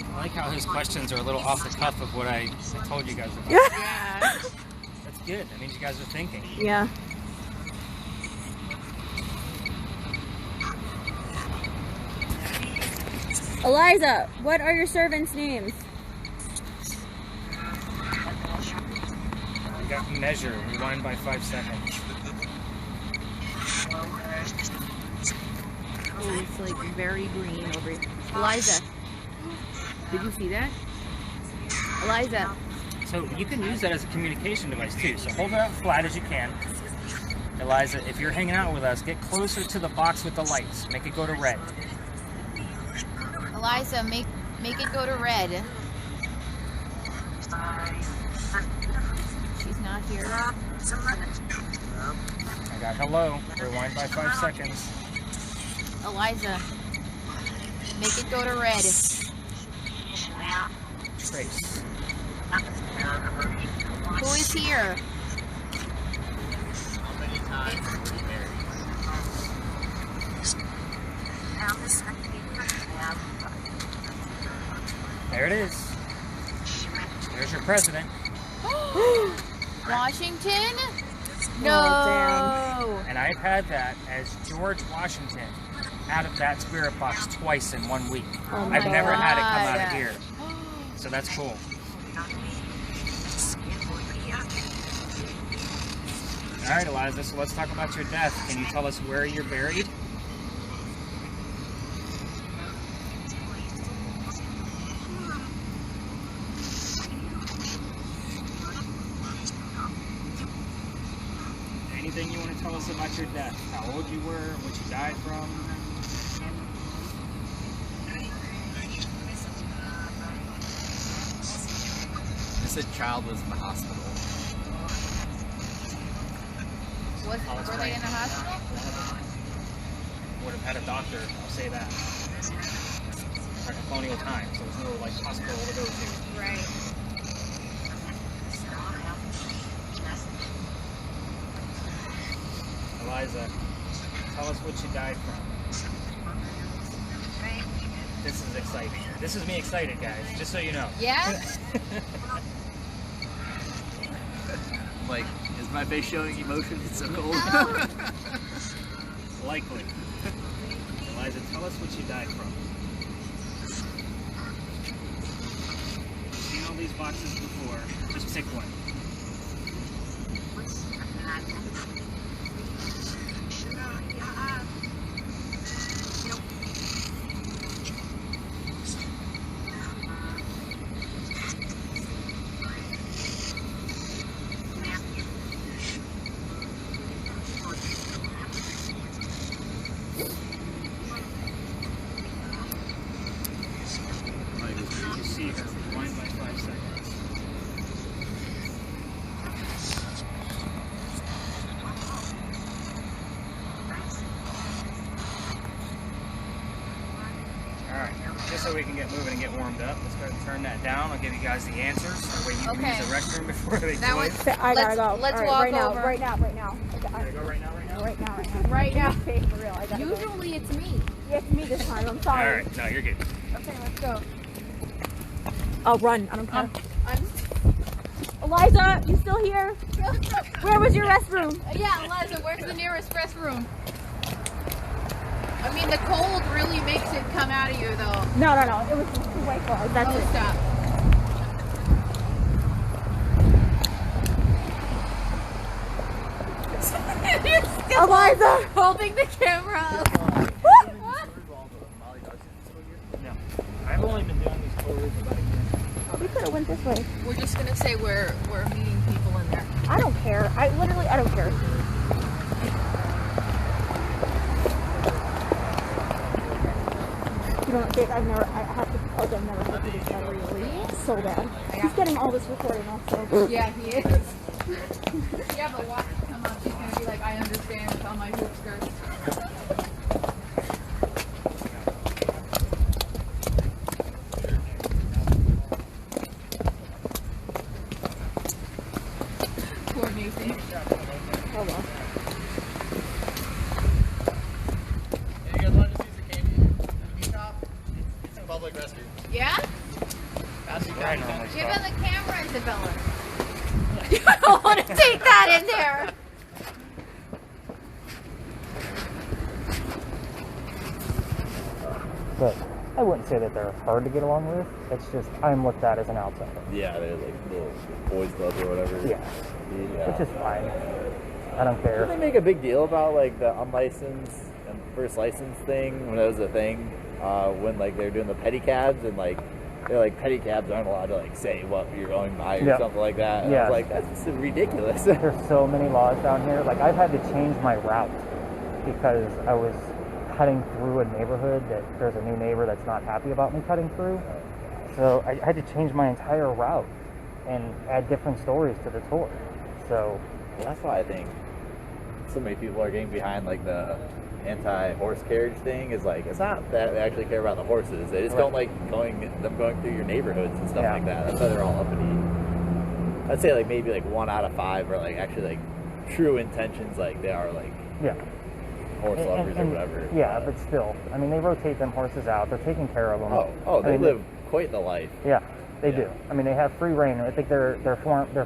I like how his questions are a little off the cuff of what I told you guys about. Yeah. That's good. That means you guys are thinking. Yeah. Eliza, what are your servants' names? We got measure. Rewind by 5 seconds. Oh, it's like very green over here. Eliza, did you see that? Eliza. So you can use that as a communication device too. So hold it out flat as you can. Eliza, if you're hanging out with us, get closer to the box with the lights. Make it go to red. Eliza, make it go to red. She's not here. I got hello. Rewind by 5 seconds. Eliza, make it go to red. Trace. Who is here? How many times were you married? There it is. There's your president. Washington? No. Oh, And I've had that as George Washington out of that spirit box twice in 1 week. Oh my I've never had it come out God. of here. So that's cool. All right, Eliza, so let's talk about your death. Can you tell us where you're buried? Anything you want to tell us about your death? How old you were, what you died from? They said child was in the hospital. Were they in the hospital? Would have had a doctor, I'll say that. Like a colonial time, so there's no like hospital to go to. Right. Eliza, tell us what you died from. This is exciting. This is me excited, guys, just so you know. Yeah? Like, is my face showing emotion? It's so cold. Likely. Eliza, tell us what you died from. You've seen all these boxes before. Just pick one. You see her. Rewind by 5 seconds. Alright, just so we can get moving and get warmed up. Let's go ahead and turn that down. I'll give you guys the ansers. That way you can Okay. use the restroom before they That close. was- I gotta go. let's All right, walk right now, over. right now. Gotta go right now. Right now. Right now. Okay, for real. I gotta go. Usually it's me. Yeah, it's me this time. I'm All sorry. right, no, you're good. Okay, let's go. I'll run. I don't care. I'm Eliza, you still here? Where was your restroom? Yeah, Eliza, where's the nearest restroom? I mean, the cold really makes it come out of you, though. No. It was just too way close. That's Oh, it. stop. You're still Eliza! holding the camera up. No, I've only been doing these tours about a year. We could have went this way. We're just gonna say we're meeting people in there. I don't care. I don't care. You don't think I have to tell them never had to do this battery really so bad. He's getting all this recording also. Yeah, he is. Yeah, but watch it come up. She's gonna be like, I understand. It's on my hoop skirt. Poor Macy. Oh well. Hey, you guys want to see the candy shop? It's a public restroom. Yeah? Where I normally Give stop. her the camera, Isabella. You don't want to take that in there. But I wouldn't say that they're hard to get along with. It's just I'm looked at as an outsider. Yeah, they're like little boys clubs or whatever. Yeah, Yeah. which is fine. I don't Didn't care. they make a big deal about like the unlicensed and first license thing when that was a thing? When like they're doing the pedicabs and like they're like pedicabs aren't allowed to like say what you're going by or Yeah. something like that. And I Yeah. was like, that's just ridiculous. There's so many laws down here. Like I've had to change my route because I was cutting through a neighborhood that there's a new neighbor that's not happy about me cutting through. So I had to change my entire route and add different stories to the tour. So That's why I think so many people are getting behind like the anti-horse carriage thing. Is like it's not that they actually care about the horses. They just Right. don't like going through your neighborhoods and stuff Yeah. like that. That's why they're all uppity. I'd say like maybe like 1 out of 5 are like actually like true intentions. Like they are like yeah. horse lovers or whatever. Yeah, but still, I mean, they rotate them horses out. They're taking care of them. Oh, I they mean, live quite the life. Yeah, they Yeah. do. I mean, they have free reign. I think their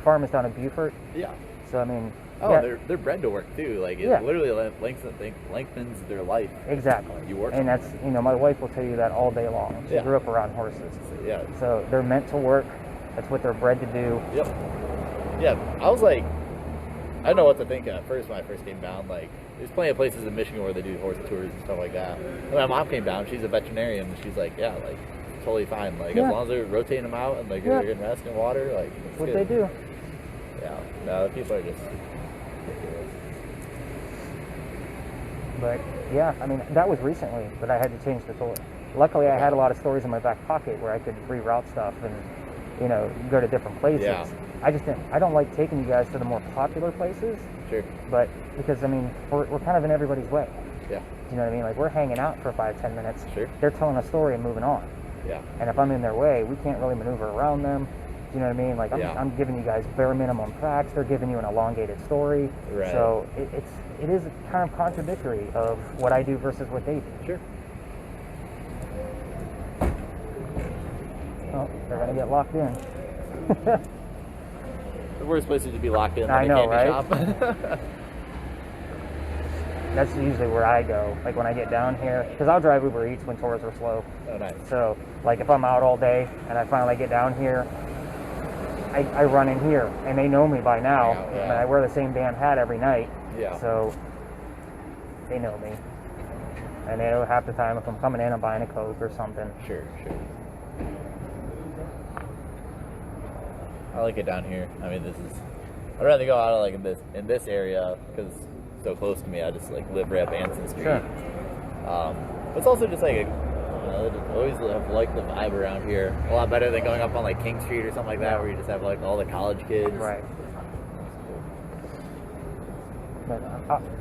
farm is down in Beaufort. Yeah. So I mean, Oh, yeah, they're bred to work too. Like it Yeah. literally lengthens their life. exactly. You work and on that's my wife will tell you that all day long. She Yeah. grew up around horses, So, yeah. so they're meant to work. That's what they're bred to do. Yep. Yeah. I was like, I didn't know what to think at first when I first came down. Like, there's plenty of places in Michigan where they do horse tours and stuff like that. When my mom came down, she's a veterinarian, and she's like, yeah, like totally fine. Like Yeah. as long as they're rotating them out and like Yeah. they're getting rest and water, like it's That's what good. they do. Yeah. No, people are just ridiculous. But yeah, I mean, that was recently that I had to change the tour. Luckily, I had a lot of stories in my back pocket where I could reroute stuff and go to different places. Yeah. I don't like taking you guys to the more popular places, Sure. but because I mean, we're kind of in everybody's way. Yeah. Do you know what I mean? Like we're hanging out for 5-10 minutes. Sure. They're telling a story and moving on. Yeah. And if I'm in their way, we can't really maneuver around them. Do you know what I mean? Like Yeah. I'm giving you guys bare minimum tracks. They're giving you an elongated story. Right. So it is kind of contradictory of what I do versus what they do. Sure. Oh, they're gonna get locked in. The worst place is to be locked in. I Like know, a right? candy shop. That's usually where I go. Like when I get down here, because I'll drive Uber Eats when tours are slow. Oh, nice. So like if I'm out all day and I finally get down here, I run in here and they know me by now. Yeah. And I wear the same damn hat every night. Yeah. So they know me. And they know half the time if I'm coming in, I'm buying a Coke or something. Sure. I like it down here. I mean, I'd rather go out of like in this area because it's so close to me. I just like live right up Anson Street. Sure. It's also just like I just always have liked the vibe around here a lot better than going up on like King Street or something like that, where you just have like all the college kids. Right. But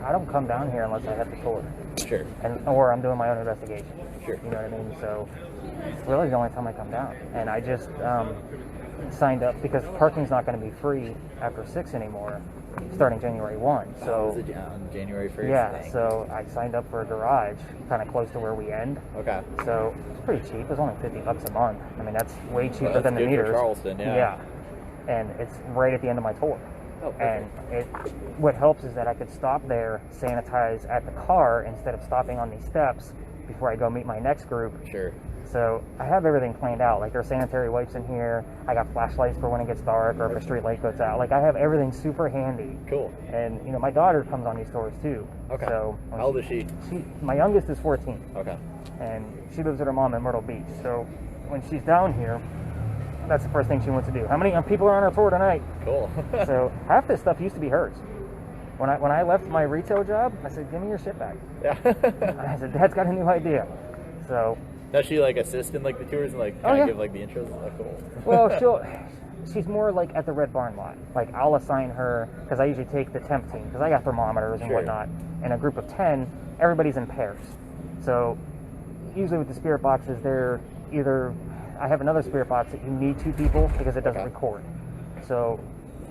I don't come down here unless I have to tour. Sure. or I'm doing my own investigation. Sure. You know what I mean? So it's really the only time I come down. And I just signed up because parking's not going to be free after 6 anymore, starting January 1. So was it on January 1st? yeah, Dang. so I signed up for a garage kind of close to where we end. Okay. So it's pretty cheap. It was only $50 a month. I mean, that's way cheaper that's than the good for meters. Charleston, yeah. Yeah. And it's right at the end of my tour. Oh, And perfect. what helps is that I could stop there, sanitize at the car instead of stopping on these steps before I go meet my next group. Sure. So I have everything planned out. Like, there's sanitary wipes in here. I got flashlights for when it gets dark or if a street light goes out. Like, I have everything super handy. Cool. And, you know, my daughter comes on these tours too. Okay. So How old is she? my youngest is 14. Okay. And she lives with her mom in Myrtle Beach. So when she's down here, that's the first thing she wants to do. How many people are on our tour tonight? Cool. So half this stuff used to be hers. When I left my retail job, I said, "Give me your shit back." Yeah. I said, "Dad's got a new idea." So, Does she like assist in like the tours and like Oh, kind yeah. of give like the intros? Oh, cool. well, she's more like at the Red Barn lot. Like, I'll assign her, because I usually take the temp team, because I got thermometers and Sure. whatnot. In a group of 10, everybody's in pairs. So usually with the spirit boxes, they're either, I have another spirit box that you need 2 people because it doesn't Okay. record. So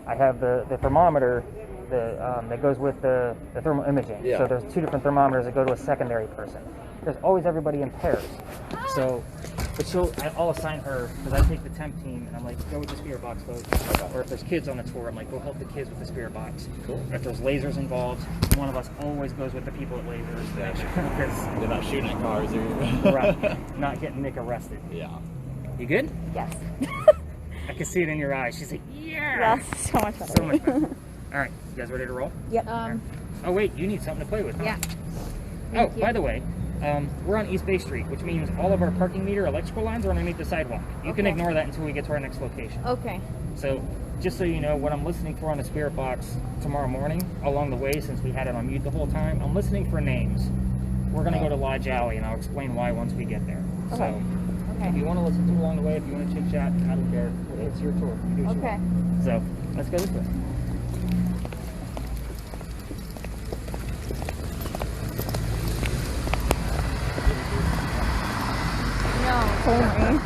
I have the thermometer that goes with the thermal imaging. Yeah. So there's 2 different thermometers that go to a secondary person. There's always everybody in pairs. So, but I'll assign her, because I take the temp team and I'm like, go with the spirit box, folks. Or if there's kids on the tour, I'm like, go help the kids with the spirit box. Cool. If there's lasers involved, one of us always goes with the people at lasers. Yeah. Because They're not shooting at cars or. right, not getting Nick arrested. Yeah. You good? Yes. I can see it in your eyes. She's like, yeah. Yes. So much better. So much better. All right, you guys ready to roll? Yep. Oh wait, you need something to play with, huh? Yeah. Oh, by the way, we're on East Bay Street, which means all of our parking meter electrical lines are underneath the sidewalk. You can Okay. ignore that until we get to our next location. Okay. So, just so you know, what I'm listening for on the spirit box tomorrow morning, along the way, since we had it on mute the whole time, I'm listening for names. We're gonna go to Lodge Alley, and I'll explain why once we get there. Okay. So, if Okay. you want to listen to them along the way, if you want to chit chat, I don't care. It's your tour. You do what you Okay. want. So, let's go this way. No. Only.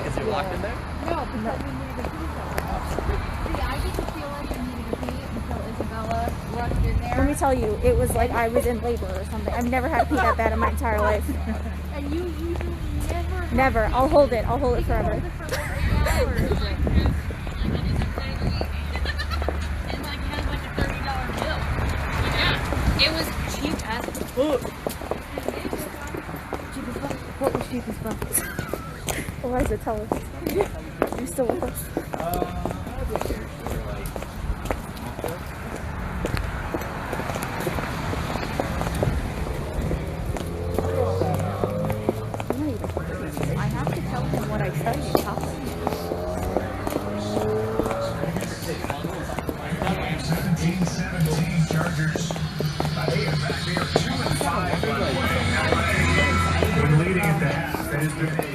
Is it locked in there? No, because we needed a pee See, I didn't feel like I needed a pee until Isabella rushed in there. Let me tell you, it was like I was in labor or something. I've never had pee that bad in my entire life. And you usually never. Never. I'll hold it. I'll hold it forever. Hold it for like 8 hours. It was cheap as fuck. What was cheap as fuck? Eliza, tell us. You're still with us. I have to tell him what I studied in college. 17 Chargers. They are back. They are 2-5 when leading at the half. It has been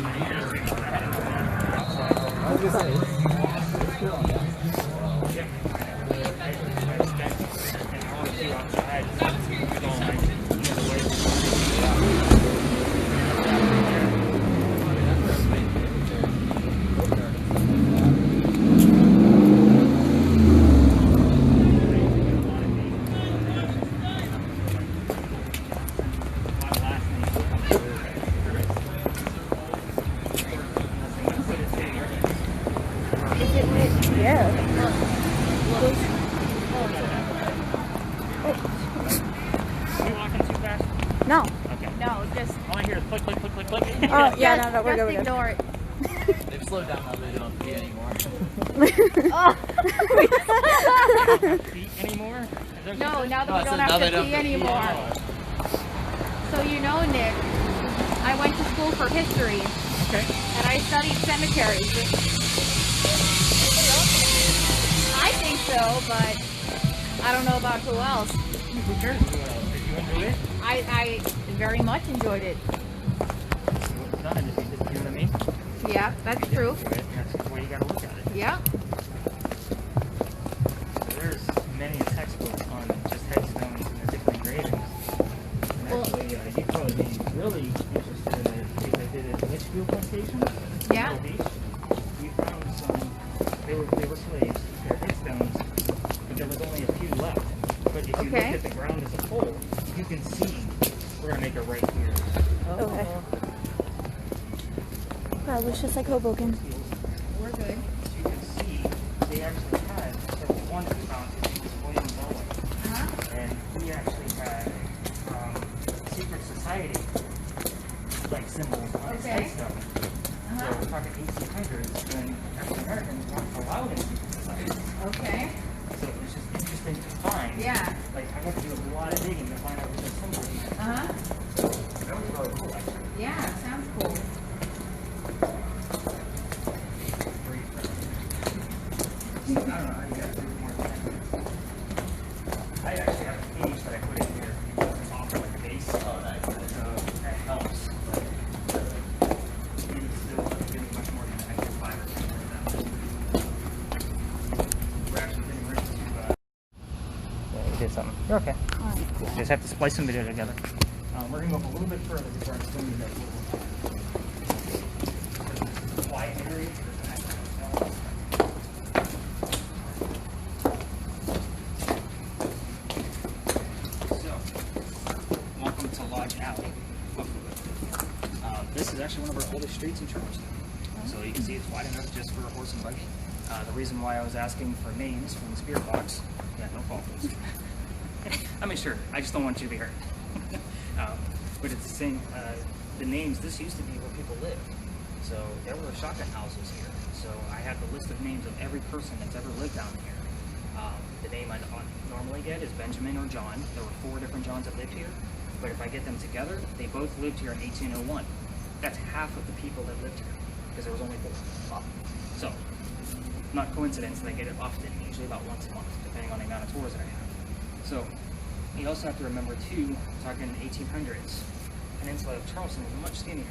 Yeah. Are you walking too fast? No. Okay. No, just All I hear is click, click, click, click, click. Oh, yeah, just, no, we're just good. ignore it. They've slowed down now. They don't pee anymore. Feet anymore? Is there No, something? now that No, we it don't says have now to they don't pee have to pee anymore. anymore. So you know, Nick, I went to school for history Okay. and I studied cemeteries. I think so, but I don't know about who else. Who cares? Did you enjoy it? I very much enjoyed it. What's done in it? You know what I mean? Yeah, that's true. That's the way you gotta look at it. Yeah. So there's many textbooks on really interested in it because I did a Litchfield plantation. Yeah. Middle Beach. We found some. They were slaves. They're headstones, but there was only a few left. But if you look Okay. at the ground as a whole, you can see we're gonna make it right here. Okay. Wow, looks just like Hoboken. We're good. As you can see, they actually had, there was one that we found, his name was William Bowen, and he actually had secret society like symbols on his Okay. headstone. So we're talking 1800s when African Americans weren't allowed in secret society. Okay. So it was just interesting to find. Yeah. Like I had to do a lot of digging to find out what the symbols were. Uh-huh. So that was really cool actually. Yeah, sounds cool. I don't know how you guys do more than that. I actually have a page that I put in here off of like the base. Oh, nice. So that helps. But maybe still getting much more than I can 5 or 10 of them. We're actually getting ready to yeah, we did something. You're okay. Alright, cool. Just have to splice some video together. We're gonna go up a little bit further before I explain you guys a little quiet area. So, welcome to Lodge Alley. This is actually one of our oldest streets in Charleston. So you can see it's wide enough just for a horse and buggy. The reason why I was asking for names from the spirit box, yeah, no call please. I mean, sure, I just don't want you to be hurt. But it's the same, the names, this used to be where people lived. So there were shotgun houses here. So I have the list of names of every person that's ever lived down here. The name I normally get is Benjamin or John. There were 4 different Johns that lived here. But if I get them together, they both lived here in 1801. That's half of the people that lived here, because there was only 4. So, not coincidence that I get it often, usually about once a month, depending on the amount of tours that I have. So, you also have to remember too, talking 1800s, Peninsula of Charleston was much skinnier.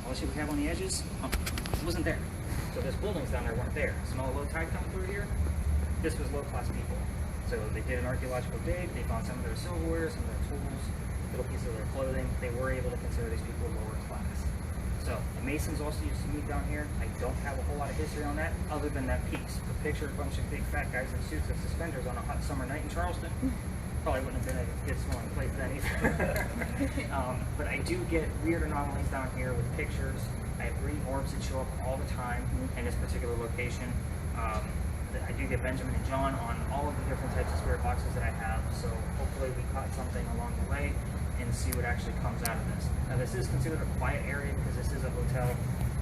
All the shit we have on the edges, it wasn't there. So those buildings down there weren't there. Small low tide coming through here, this was low class people. So they did an archaeological dig, they found some of their silverware, some of their tools, little pieces of their clothing. They were able to consider these people lower class. So the Masons also used to meet down here. I don't have a whole lot of history on that, other than that piece. But picture a bunch of big fat guys in suits and suspenders on a hot summer night in Charleston. Probably wouldn't have been a good smelling place then either. But I do get weird anomalies down here with pictures. I have green orbs that show up all the time in this particular location. I do get Benjamin and John on all of the different types of spirit boxes that I have. So hopefully we caught something along the way and see what actually comes out of this. Now this is considered a quiet area because this is a hotel.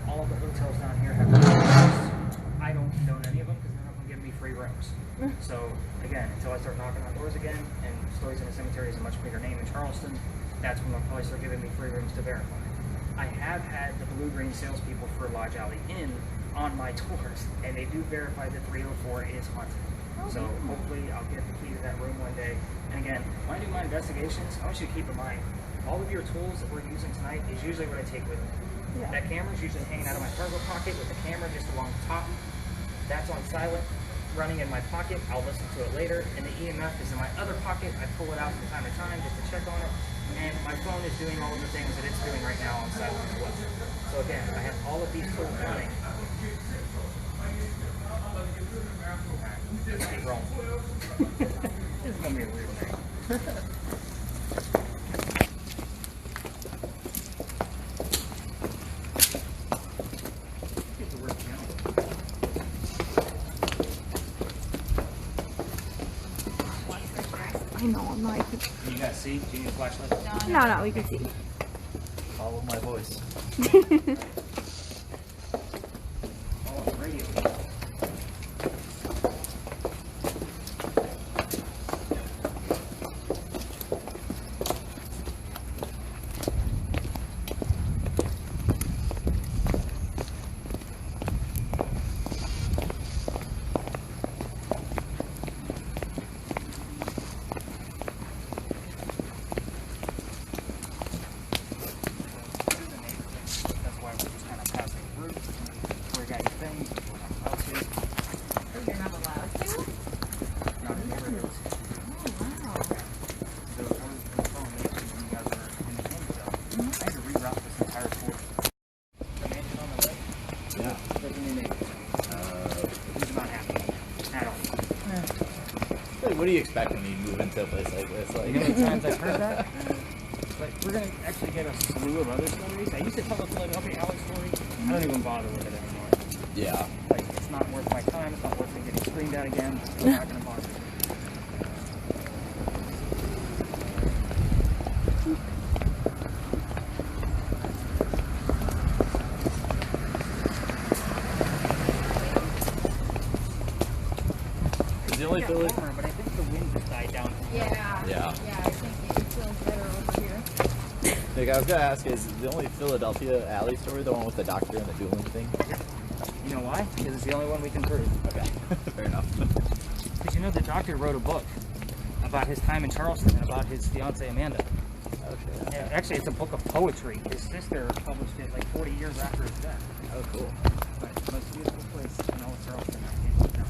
All of the hotels down here have rooms. I don't condone any of them because none of them give me free rooms. So again, until I start knocking on doors again, and Stories in the Cemetery is a much bigger name in Charleston, that's when they'll probably start giving me free rooms to verify. I have had the blue-green salespeople for Lodge Alley Inn on my tours, and they do verify that 304 is haunted. So hopefully I'll get the key to that room one day. And again, when I do my investigations, I want you to keep in mind, all of your tools that we're using tonight is usually what I take with me. Yeah. That camera's usually hanging out of my cargo pocket with the camera just along the top. That's on silent, running in my pocket. I'll listen to it later. And the EMF is in my other pocket. I pull it out from time to time just to check on it. And my phone is doing all of the things that it's doing right now on silent as well. So again, I have all of these tools running. Let's keep rolling. This is gonna be a weird night. Get to work now. I know, I'm like, Can you guys see? Do you need a flashlight? no, we can see. Follow my voice. Oh, it's radio. That's why we're what do you expect when you move into a place like this? You know Like, how many times I've heard that? But we're going to actually get a slew of other stories. I used to tell the Philadelphia Alex story. I don't even bother with it anymore. yeah. Like, it's not worth my time. It's not worth me getting screamed at again. I'm not going to bother. Is the only Yeah, Philly? warmer, but I think the wind has died down. Yeah. Yeah. I think it feels better over here. Like, I was gonna ask, is the only Philadelphia alley story the one with the doctor and the dueling thing? You know why? Because it's the only one we can prove. Okay, fair enough. Because you know the doctor wrote a book about his time in Charleston and about his fiancee Amanda. Oh shit. Yeah, actually, it's a book of poetry. His sister published it like 40 years after his death. Oh cool. But the most beautiful place in all of Charleston. I can't know.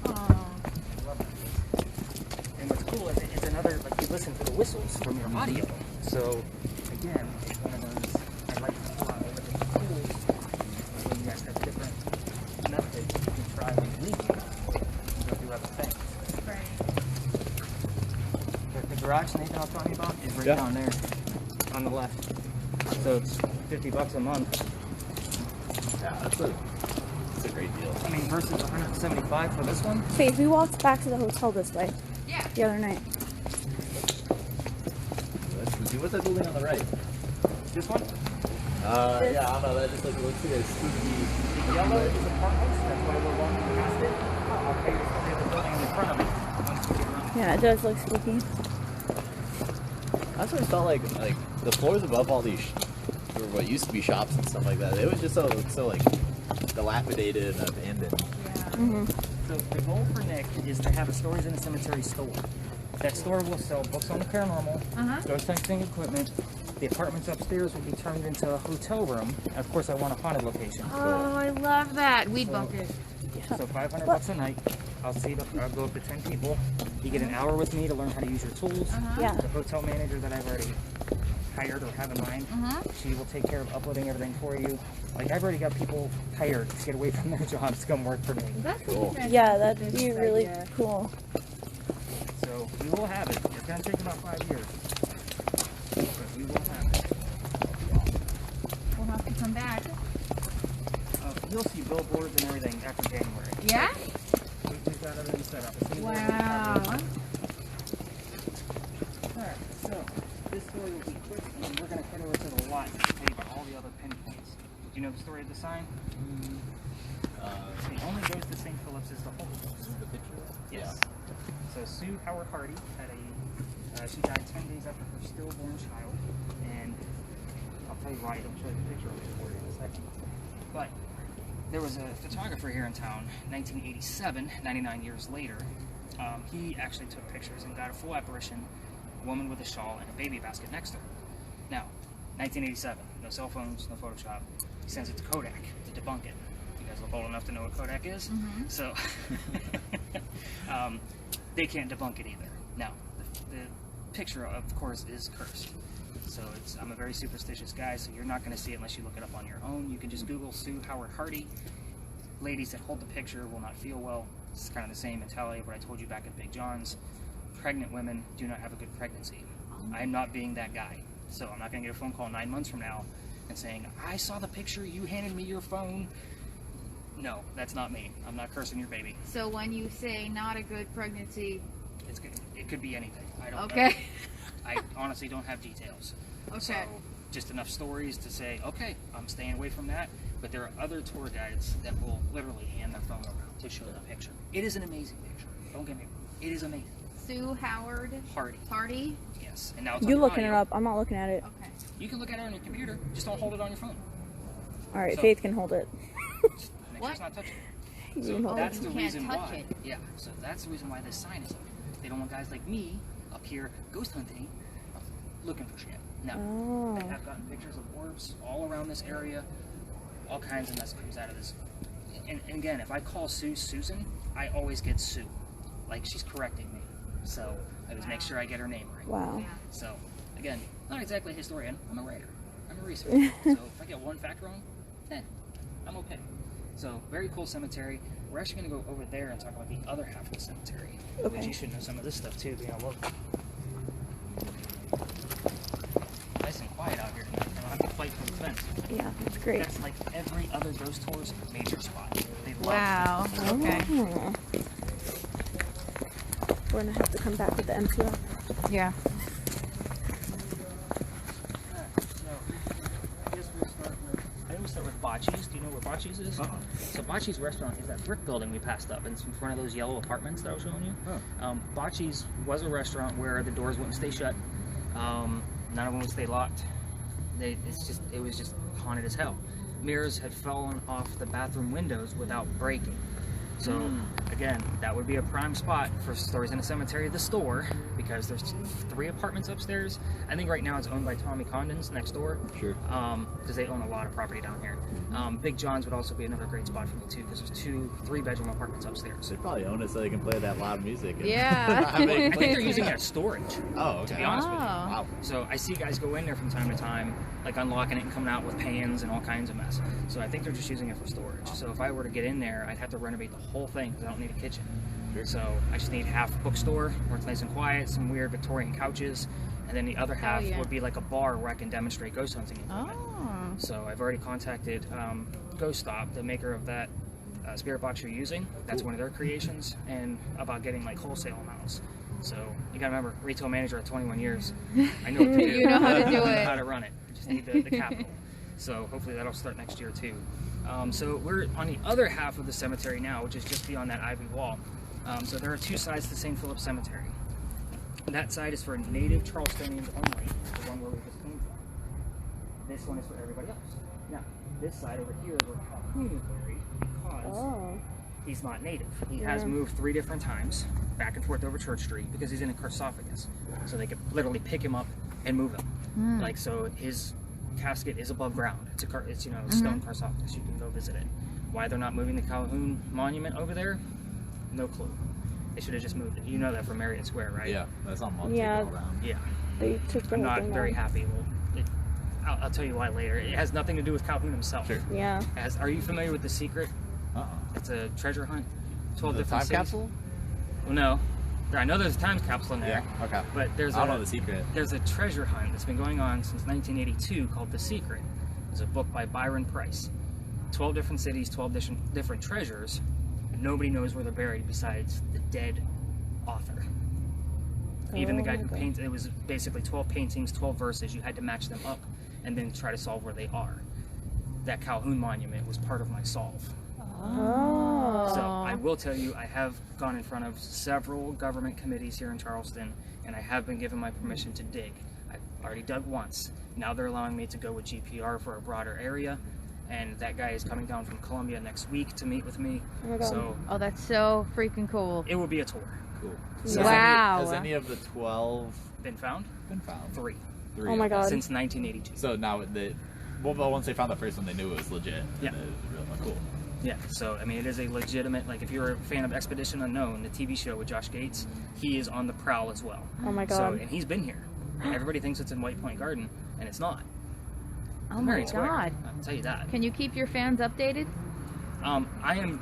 Oh. I love that place. And what's cool is it's another, like, you listen to the whistles from your audio. So, again, it's one of those, I like to pull out over the tools. When you guys have different methods, you can try when you leave you. You go do other things. Right. The garage, Nathan, I was talking about, is right Yeah. down there on the left. So it's $50 a month. Yeah, that's a great deal. I mean, versus $175 for this one. Faith, we walked back to the hotel this way Yeah. the other night. Let's see, what's that building on the right? This one, Yeah, I don't know. That just like looks like a spooky. yellow is apartments. That's why we're walking past it. I'll tell you the story of the building in front of it once we get around. Yeah, it does look spooky. I sort of felt like the floors above all these, or what used to be shops and stuff like that. It was just so like dilapidated and abandoned. Mm-hmm. So the goal for Nick is to have a Stories in the Cemetery store. That store will sell books on the paranormal, ghost hunting equipment. The apartments upstairs will be turned into a hotel room. And of course, I want a haunted location. Oh, I love that. Weed bunkers. So $500 a night. I'll go up to 10 people. You get an hour with me to learn how to use your tools. Yeah. The hotel manager that I've already hired or have in mind, she will take care of uploading everything for you. Like, I've already got people hired to get away from their jobs to come work for me. That's Cool. Yeah, that'd be really cool. So we will have it. It's gonna take about 5 years, but we will have it. We'll have to come back. You'll see billboards and everything after January. Yeah? We've got everything set up. As soon as Wow. Alright, so this story will be quick, and then we're going to head over to the lot to tell you about all the other pinpoints. Do you know the story of the sign? The only ghost at St. Philip's is the Holy Ghost. The picture. Yes. So Sue Howard Hardy had she died 10 days after her stillborn child, and I'll tell you why. I'll show you the picture of it for you in a second. But there was a photographer here in town, 1987, 99 years later. He actually took pictures and got a full apparition, a woman with a shawl and a baby basket next to her. Now, 1987, no cell phones, no Photoshop. He sends it to Kodak to debunk it. You guys look old enough to know what Kodak is, so they can't debunk it either. Now, the picture, of course, is cursed. So I'm a very superstitious guy, so you're not going to see it unless you look it up on your own. You can just Google Sue Howard Hardy. Ladies that hold the picture will not feel well. It's kind of the same mentality of what I told you back at Big John's. Pregnant women do not have a good pregnancy. I'm not being that guy. So I'm not going to get a phone call 9 months from now and saying, I saw the picture, you handed me your phone. No, that's not me. I'm not cursing your baby. So when you say not a good pregnancy, It's good. It could be anything. I don't know. okay. I honestly don't have details. Okay. So just enough stories to say, okay, I'm staying away from that. But there are other tour guides that will literally hand their phone around to show the picture. It is an amazing picture. Don't get me wrong. It is amazing. Sue Howard Hardy. Hardy. Yes. And now it's You on looking it audio. up? I'm not looking at it. Okay. You can look at it on your computer. Just don't hold it on your phone. All right, So- Faith can hold it. Just make sure What? it's not touching. You So can hold that's it. the You can't reason touch why. it. Yeah. So that's the reason why this sign is up. They don't want guys like me up here ghost hunting, looking for shit. No. Oh. I have gotten pictures of orbs all around this area. All kinds of mess comes out of this. And again, if I call Sue Susan, I always get Sue. Like, she's correcting me. So I always make sure I get her name right. Wow. So, again, not exactly a historian. I'm a writer. I'm a researcher. So if I get one fact wrong, I'm okay. So very cool cemetery. We're actually going to go over there and talk about the other half of the cemetery. Okay. Which you should know some of this stuff too. Being local. Nice and quiet out here. You don't have to fight for the fence. Yeah, that's great. That's like every other ghost tour's major spot. They love Wow. Okay. Oh. We're gonna have to come back with the MTL. Yeah. I always start with Bocce's. Do you know where Bocce's is? So Bocce's restaurant is that brick building we passed up, and it's in front of those yellow apartments that I was showing you. Bocce's was a restaurant where the doors wouldn't stay shut. None of them would stay locked. It was just haunted as hell. Mirrors had fallen off the bathroom windows without breaking. So again, that would be a prime spot for Stories in a Cemetery, the store, because there's 3 apartments upstairs. I think right now it's owned by Tommy Condon's next door. Sure. Because they own a lot of property down here. Big John's would also be another great spot for me too, because there's 2 3-bedroom apartments upstairs. They probably own it so they can play that loud music. And Yeah. I mean, I think they're using it as storage. oh, okay. To be honest with you. Oh. Wow. So I see guys go in there from time to time, like unlocking it and coming out with pans and all kinds of mess. So I think they're just using it for storage. So if I were to get in there, I'd have to renovate the whole thing because I don't need a kitchen. So I just need half bookstore where it's nice and quiet, some weird Victorian couches, and then the other half yeah. would be like a bar where I can demonstrate ghost hunting equipment. Oh. So I've already contacted Ghost Stop, the maker of that spirit box you're using. That's one of their creations, and about getting like wholesale amounts. So you gotta remember, retail manager at 21 years, I know what to do. You know how to do I know it. how to run it. I just need the capital. So hopefully that'll start next year too. So we're on the other half of the cemetery now, which is just beyond that ivy wall. So there are 2 sides to St. Philip Cemetery. That side is for native Charlestonians only, the one where we just came from. This one is for everybody else. Now, this side over here is where Calhoun is buried because Oh. he's not native. He has moved 3 different times back and forth over Church Street because he's in a sarcophagus. So they could literally pick him up and move him. Like, so his casket is above ground. It's a stone sarcophagus. You can go visit it. Why they're not moving the Calhoun monument over there? No clue. They should have just moved it. You know that from Marriott Square, right? Yeah, that's on one Yeah. all around. Yeah. They took the I'm whole not thing very down. happy. I'll tell you why later. It has nothing to do with Calhoun himself. Sure. Yeah. Are you familiar with The Secret? It's a treasure hunt. 12 The different time cities. capsule? Well, no. I know there's a time capsule in there. Yeah, okay. But there's I don't know the secret. There's a treasure hunt that's been going on since 1982 called The Secret. It's a book by Byron Price. 12 different cities, 12 different treasures. Nobody knows where they're buried besides the dead author. Even the guy who painted it was basically 12 paintings, 12 verses. You had to match them up and then try to solve where they are. That Calhoun monument was part of my solve. Oh. So I will tell you, I have gone in front of several government committees here in Charleston, and I have been given my permission to dig. I've already dug once. Now they're allowing me to go with GPR for a broader area, and that guy is coming down from Columbia next week to meet with me. Oh my God. So Oh, that's so freaking cool. it will be a tour. Cool. Yeah. Wow. Has any of the 12 Been found? been found? 3 3 Oh my God. since 1982. So now once they found the first one, they knew it was legit. Yeah. And it was really cool. Yeah, so I mean, it is a legitimate, like if you're a fan of Expedition Unknown, the TV show with Josh Gates, he is on the prowl as well. Oh my So, God. and he's been here. Everybody thinks it's in White Point Garden, and it's not. Oh It's in my Marion Square. God. I'll tell you that. Can you keep your fans updated? I am,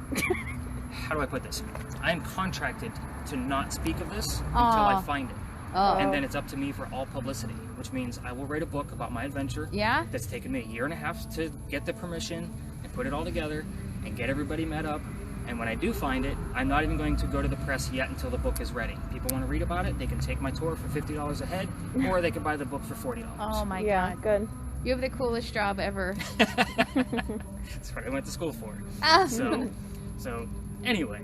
how do I put this? I am contracted to not speak of this until Aw. I find it. Oh. And then it's up to me for all publicity, which means I will write a book about my adventure. Yeah? That's taken me 1.5 years to get the permission and put it all together and get everybody met up. And when I do find it, I'm not even going to go to the press yet until the book is ready. People want to read about it, they can take my tour for $50 a head, or they can buy the book for $40. Oh my Yeah, God. good. You have the coolest job ever. That's what I went to school for. Ah. So anyway,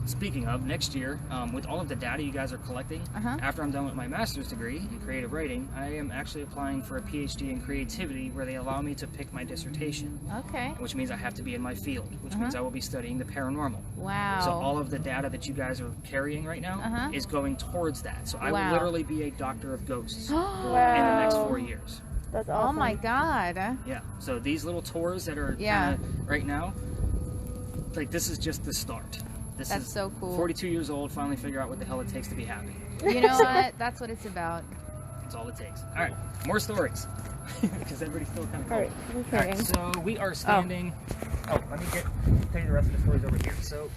speaking of, next year, with all of the data you guys are collecting, after I'm done with my master's degree in creative writing, I am actually applying for a PhD in creativity where they allow me to pick my dissertation, Okay. which means I have to be in my field, which means I will be studying the paranormal. Wow. So all of the data that you guys are carrying right now is going towards that. So I will Wow. literally be a doctor of ghosts in Wow. the next 4 years. That's Oh awesome. my God. Yeah. So these little tours that are Yeah. kinda right now, like this is just the start. This That's is so cool. 42 years old, finally figure out what the hell it takes to be happy. You know what? That's what it's about. That's all it takes. All right, more stories. Because everybody's still kind of All cold. right, All right, okay. so we are standing Oh, let me tell you the rest of the stories over here. So,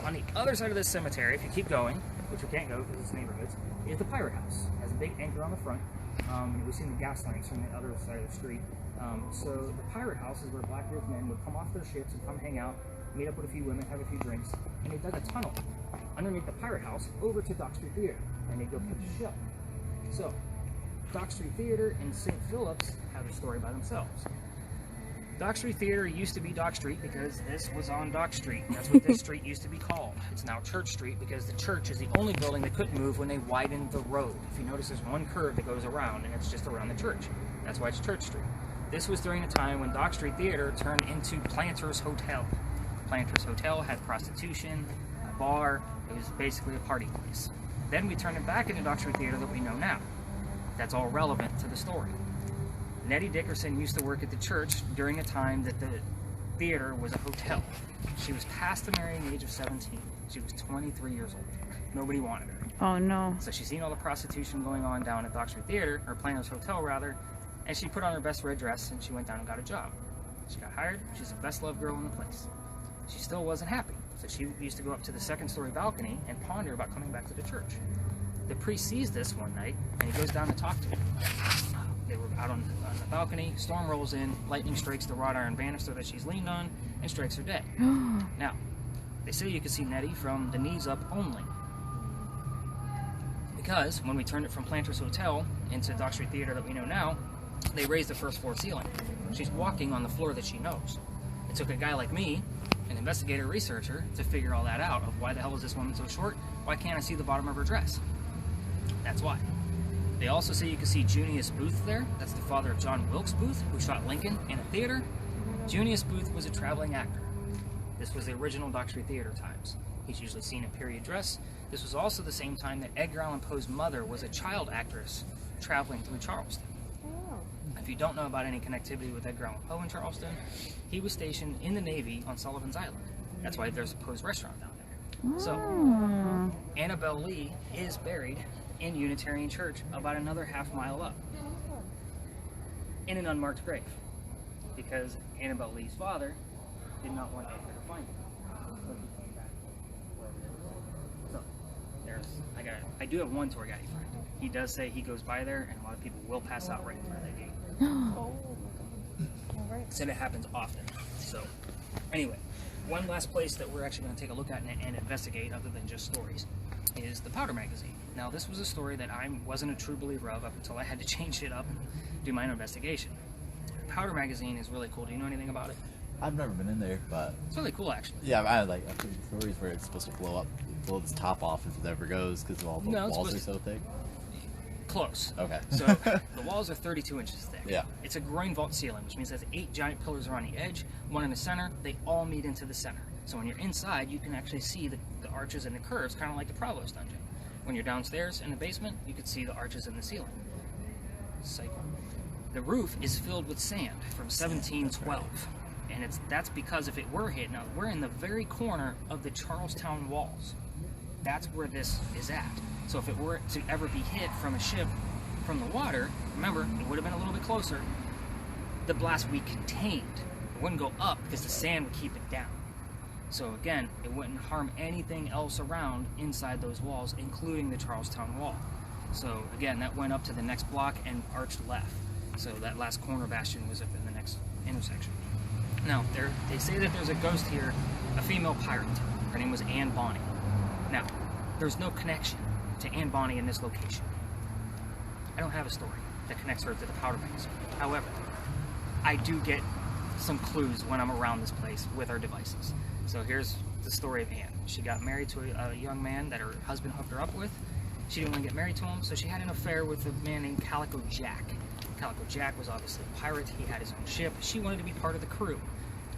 on the other side of this cemetery, if you keep going, which you can't go because it's neighborhoods, is the pirate house. It has a big anchor on the front. We've seen the gas lines from the other side of the street. So the pirate house is where Blackbeard's men would come off their ships and come hang out, meet up with a few women, have a few drinks, and they dug a tunnel underneath the pirate house over to Dock Street Theater, and they'd go pitch a show. So, Dock Street Theater and St. Philip's have a story by themselves. Dock Street Theater used to be Dock Street because this was on Dock Street. That's what this street used to be called. It's now Church Street because the church is the only building that couldn't move when they widened the road. If you notice, there's one curve that goes around, and it's just around the church. That's why it's Church Street. This was during a time when Dock Street Theater turned into Planters Hotel. Planters Hotel had prostitution, a bar. It was basically a party place. Then we turned it back into Dock Street Theater that we know now. That's all relevant to the story. Nettie Dickerson used to work at the church during a time that the theater was a hotel. She was past the marrying age of 17. She was 23 years old. Nobody wanted her. Oh no. So she's seen all the prostitution going on down at Dock Street Theater, or Planters Hotel rather, and she put on her best red dress and she went down and got a job. She got hired. She's the best loved girl in the place. She still wasn't happy, so she used to go up to the second story balcony and ponder about coming back to the church. The priest sees this one night and he goes down to talk to her. They were out on the balcony, storm rolls in, lightning strikes the wrought iron banister that she's leaned on, and strikes her dead. Now, they say you can see Nettie from the knees up only. Because when we turned it from Planters Hotel into Dock Street Theater that we know now, they raised the first floor ceiling. She's walking on the floor that she knows. It took a guy like me, an investigator researcher, to figure all that out of why the hell is this woman so short? Why can't I see the bottom of her dress? That's why. They also say you can see Junius Booth there. That's the father of John Wilkes Booth, who shot Lincoln in a theater. Junius Booth was a traveling actor. This was the original Dock Street Theater times. He's usually seen in period dress. This was also the same time that Edgar Allan Poe's mother was a child actress traveling through Charleston. If you don't know about any connectivity with Edgar Allan Poe in Charleston, he was stationed in the Navy on Sullivan's Island. That's why there's a Poe's restaurant down there. So, Annabelle Lee is buried in Unitarian Church about another half mile up in an unmarked grave because Annabelle Lee's father did not want Edgar to find him. So he came back wherever it was. So, I do have one tour guide friend. He does say he goes by there and a lot of people will pass out right in front of that gate. Said it happens often. So, anyway, one last place that we're actually going to take a look at and investigate, other than just stories, is the Powder Magazine. Now, this was a story that I wasn't a true believer of up until I had to change it up and do my own investigation. Powder Magazine is really cool. Do you know anything about it? I've never been in there, but It's really cool, actually. yeah, I've heard stories where it's supposed to blow its top off if it ever goes because all the No, it's walls are supposed so thick. Close. Okay. So, the walls are 32 inches thick. Yeah. It's a groin vault ceiling, which means there's 8 giant pillars around the edge, one in the center. They all meet into the center. So when you're inside, you can actually see the arches and the curves, kind of like the Provost dungeon. When you're downstairs in the basement, you can see the arches in the ceiling. Cycle. The roof is filled with sand from 1712. And that's because if it were hit, now we're in the very corner of the Charlestown walls. That's where this is at. So if it were to ever be hit from a ship from the water, remember, it would have been a little bit closer, the blast would be contained. It wouldn't go up because the sand would keep it down. So again, it wouldn't harm anything else around inside those walls, including the Charlestown wall. So again, that went up to the next block and arched left. So that last corner bastion was up in the next intersection. Now, they say that there's a ghost here, a female pirate. Her name was Anne Bonny. Now, there's no connection to Anne Bonny in this location. I don't have a story that connects her to the Powder Magazine. However, I do get some clues when I'm around this place with our devices. So here's the story of Anne. She got married to a young man that her husband hooked her up with. She didn't want to get married to him, so she had an affair with a man named Calico Jack. Calico Jack was obviously a pirate. He had his own ship. She wanted to be part of the crew.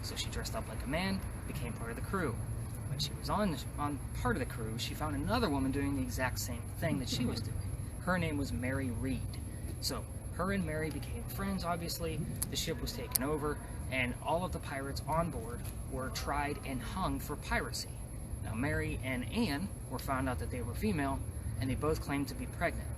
So she dressed up like a man, became part of the crew. When she was on part of the crew, she found another woman doing the exact same thing that she was doing. Her name was Mary Reed. So her and Mary became friends, obviously. The ship was taken over, and all of the pirates on board were tried and hung for piracy. Now, Mary and Anne were found out that they were female, and they both claimed to be pregnant,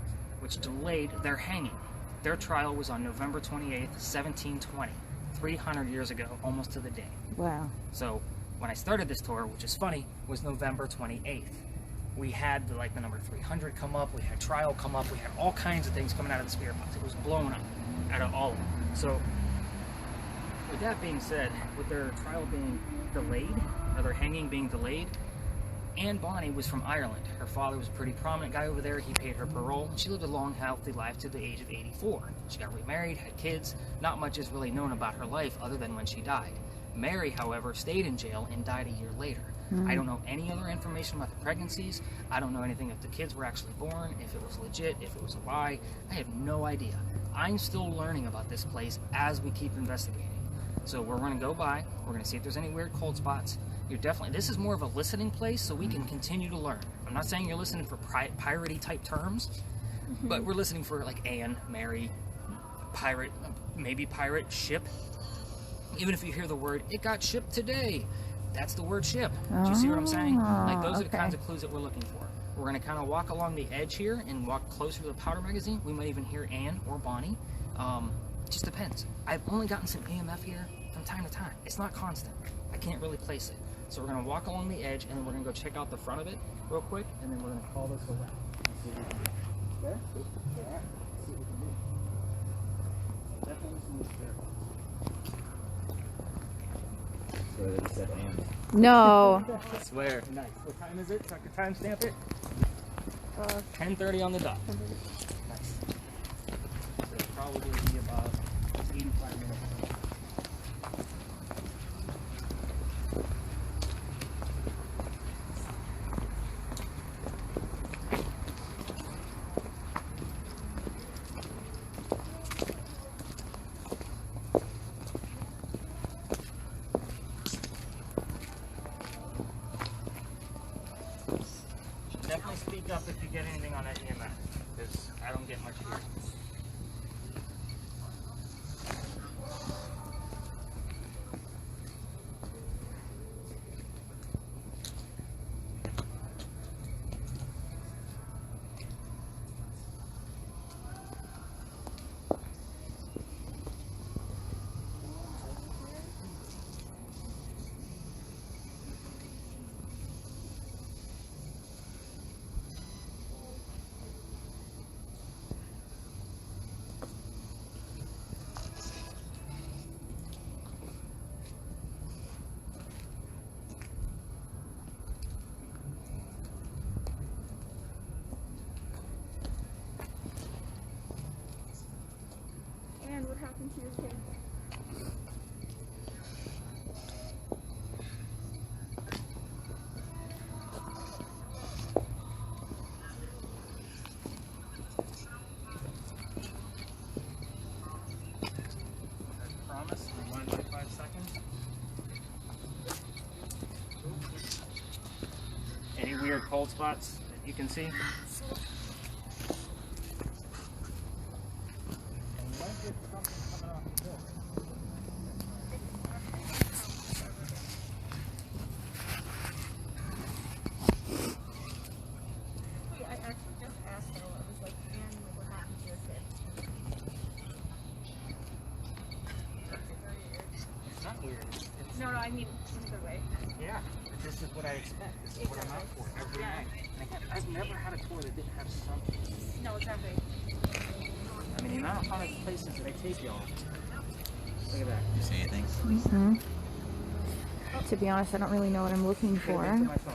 which delayed their hanging. Their trial was on November 28th, 1720. 300 years ago, almost to the day. Wow. So when I started this tour, which is funny, was November 28th. We had the number 300 come up, we had trial come up, we had all kinds of things coming out of the spirit box. It was blowing up out of all of them. So with that being said, with their trial being delayed, or their hanging being delayed, Anne Bonny was from Ireland. Her father was a pretty prominent guy over there. He paid her parole, and she lived a long, healthy life to the age of 84. She got remarried, had kids. Not much is really known about her life other than when she died. Mary, however, stayed in jail and died a year later. I don't know any other information about the pregnancies. I don't know anything if the kids were actually born, if it was legit, if it was a lie. I have no idea. I'm still learning about this place as we keep investigating. So we're going to go by. We're going to see if there's any weird cold spots. This is more of a listening place, so we can continue to learn. I'm not saying you're listening for piratey type terms, but we're listening for like Anne, Mary, pirate, maybe pirate, ship. Even if you hear the word, it got shipped today, that's the word ship. Do you see what I'm saying? Like, those are the kinds of clues that we're looking for. We're going to kind of walk along the edge here and walk closer to the powder magazine. We might even hear Anne or Bonnie. Just depends. I've only gotten some EMF here from time to time. It's not constant. I can't really place it. So we're going to walk along the edge, and then we're going to go check out the front of it real quick, and then we're going to call this around. See what we can do. There? Yeah. See what we can do. Definitely some spirit box. Where they said Anne. No. I swear. Nice. What time is it? So I can timestamp it? 10:30 on the dot. Nice. So it'll probably be about 85 minutes. Definitely speak up if you get anything on that EMF, because I don't get much here. And what happened to your kids? I promise, rewind by 5 seconds. Any weird cold spots that you can see? I actually just asked her. I was like, Anne, what happened to your kids? It's not weird. It's, No, I mean either way. yeah, this is what I expect. This is what I'm out for every night. And again, I've never had a tour that didn't have something. No, exactly. I mean, the amount of haunted places that I take y'all. Look at that. You see anything? Mm-hmm. To be honest, I don't really know what I'm looking Put it for. into my phone.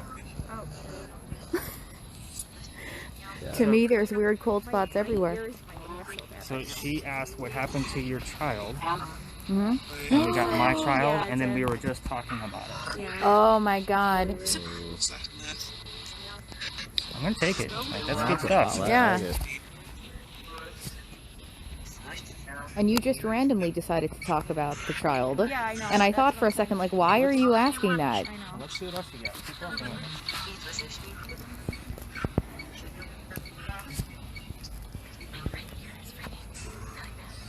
To me, there's weird cold spots everywhere. So she asked what happened to your child, Hmm. and we got my child, and then we were just talking about it. Oh my god. I'm gonna take it. Like, that's good stuff. Yeah. And you just randomly decided to talk about the child. Yeah, I know. And I thought for a second, like, why are you asking that? I know. Let's see what else we got. Keep talking with me.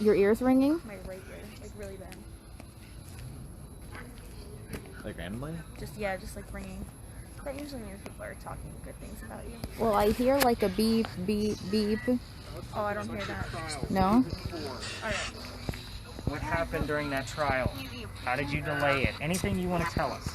Your ears ringing? My right ear, like really bad. Like randomly? Just just like ringing. That usually means people are talking good things about you. Well, I hear like a beep, beep, beep. Oh, I don't hear that. No? Alright. What happened during that trial? How did you delay it? Anything you want to tell us?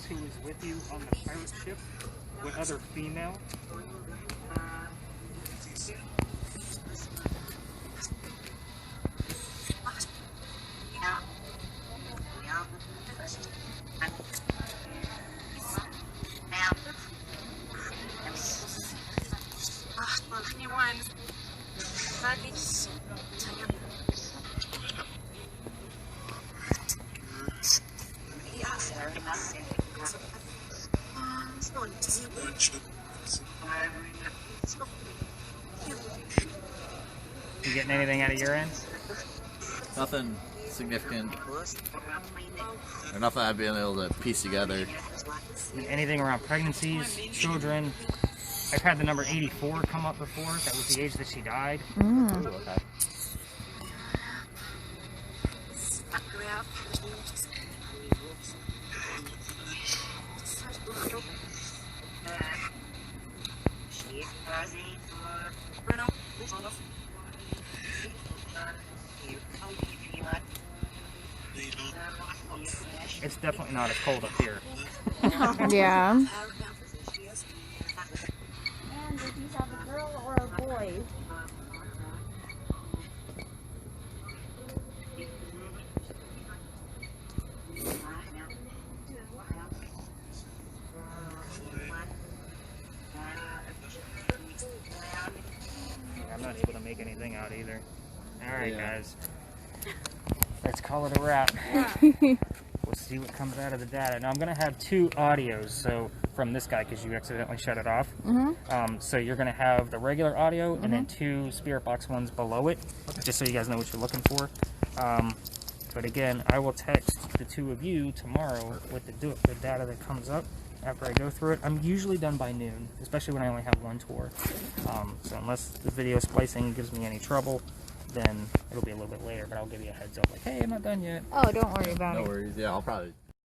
Who was with you on the pirate ship? What other female? You getting anything out of your end? Nothing significant. Or nothing I've been able to piece together. Anything around pregnancies, children? I've had the number 84 come up before. That was the age that she died. Ooh, okay. It's definitely not as cold up here. Yeah. And did you have a girl or a boy? I'm not able to make anything out either. Alright, Yeah. guys. Let's call it a wrap. We'll see what comes out of the data. Now I'm going to have two audios, so from this guy because you accidentally shut it off. So you're going to have the regular audio and then two Spirit Box ones below it, just so you guys know what you're looking for. But again, I will text the two of you tomorrow with the data that comes up after I go through it. I'm usually done by noon, especially when I only have one tour. So unless the video splicing gives me any trouble, then it'll be a little bit later, but I'll give you a heads up like, hey, I'm not done yet. Oh, don't worry about No it. worries. Yeah, I'll probably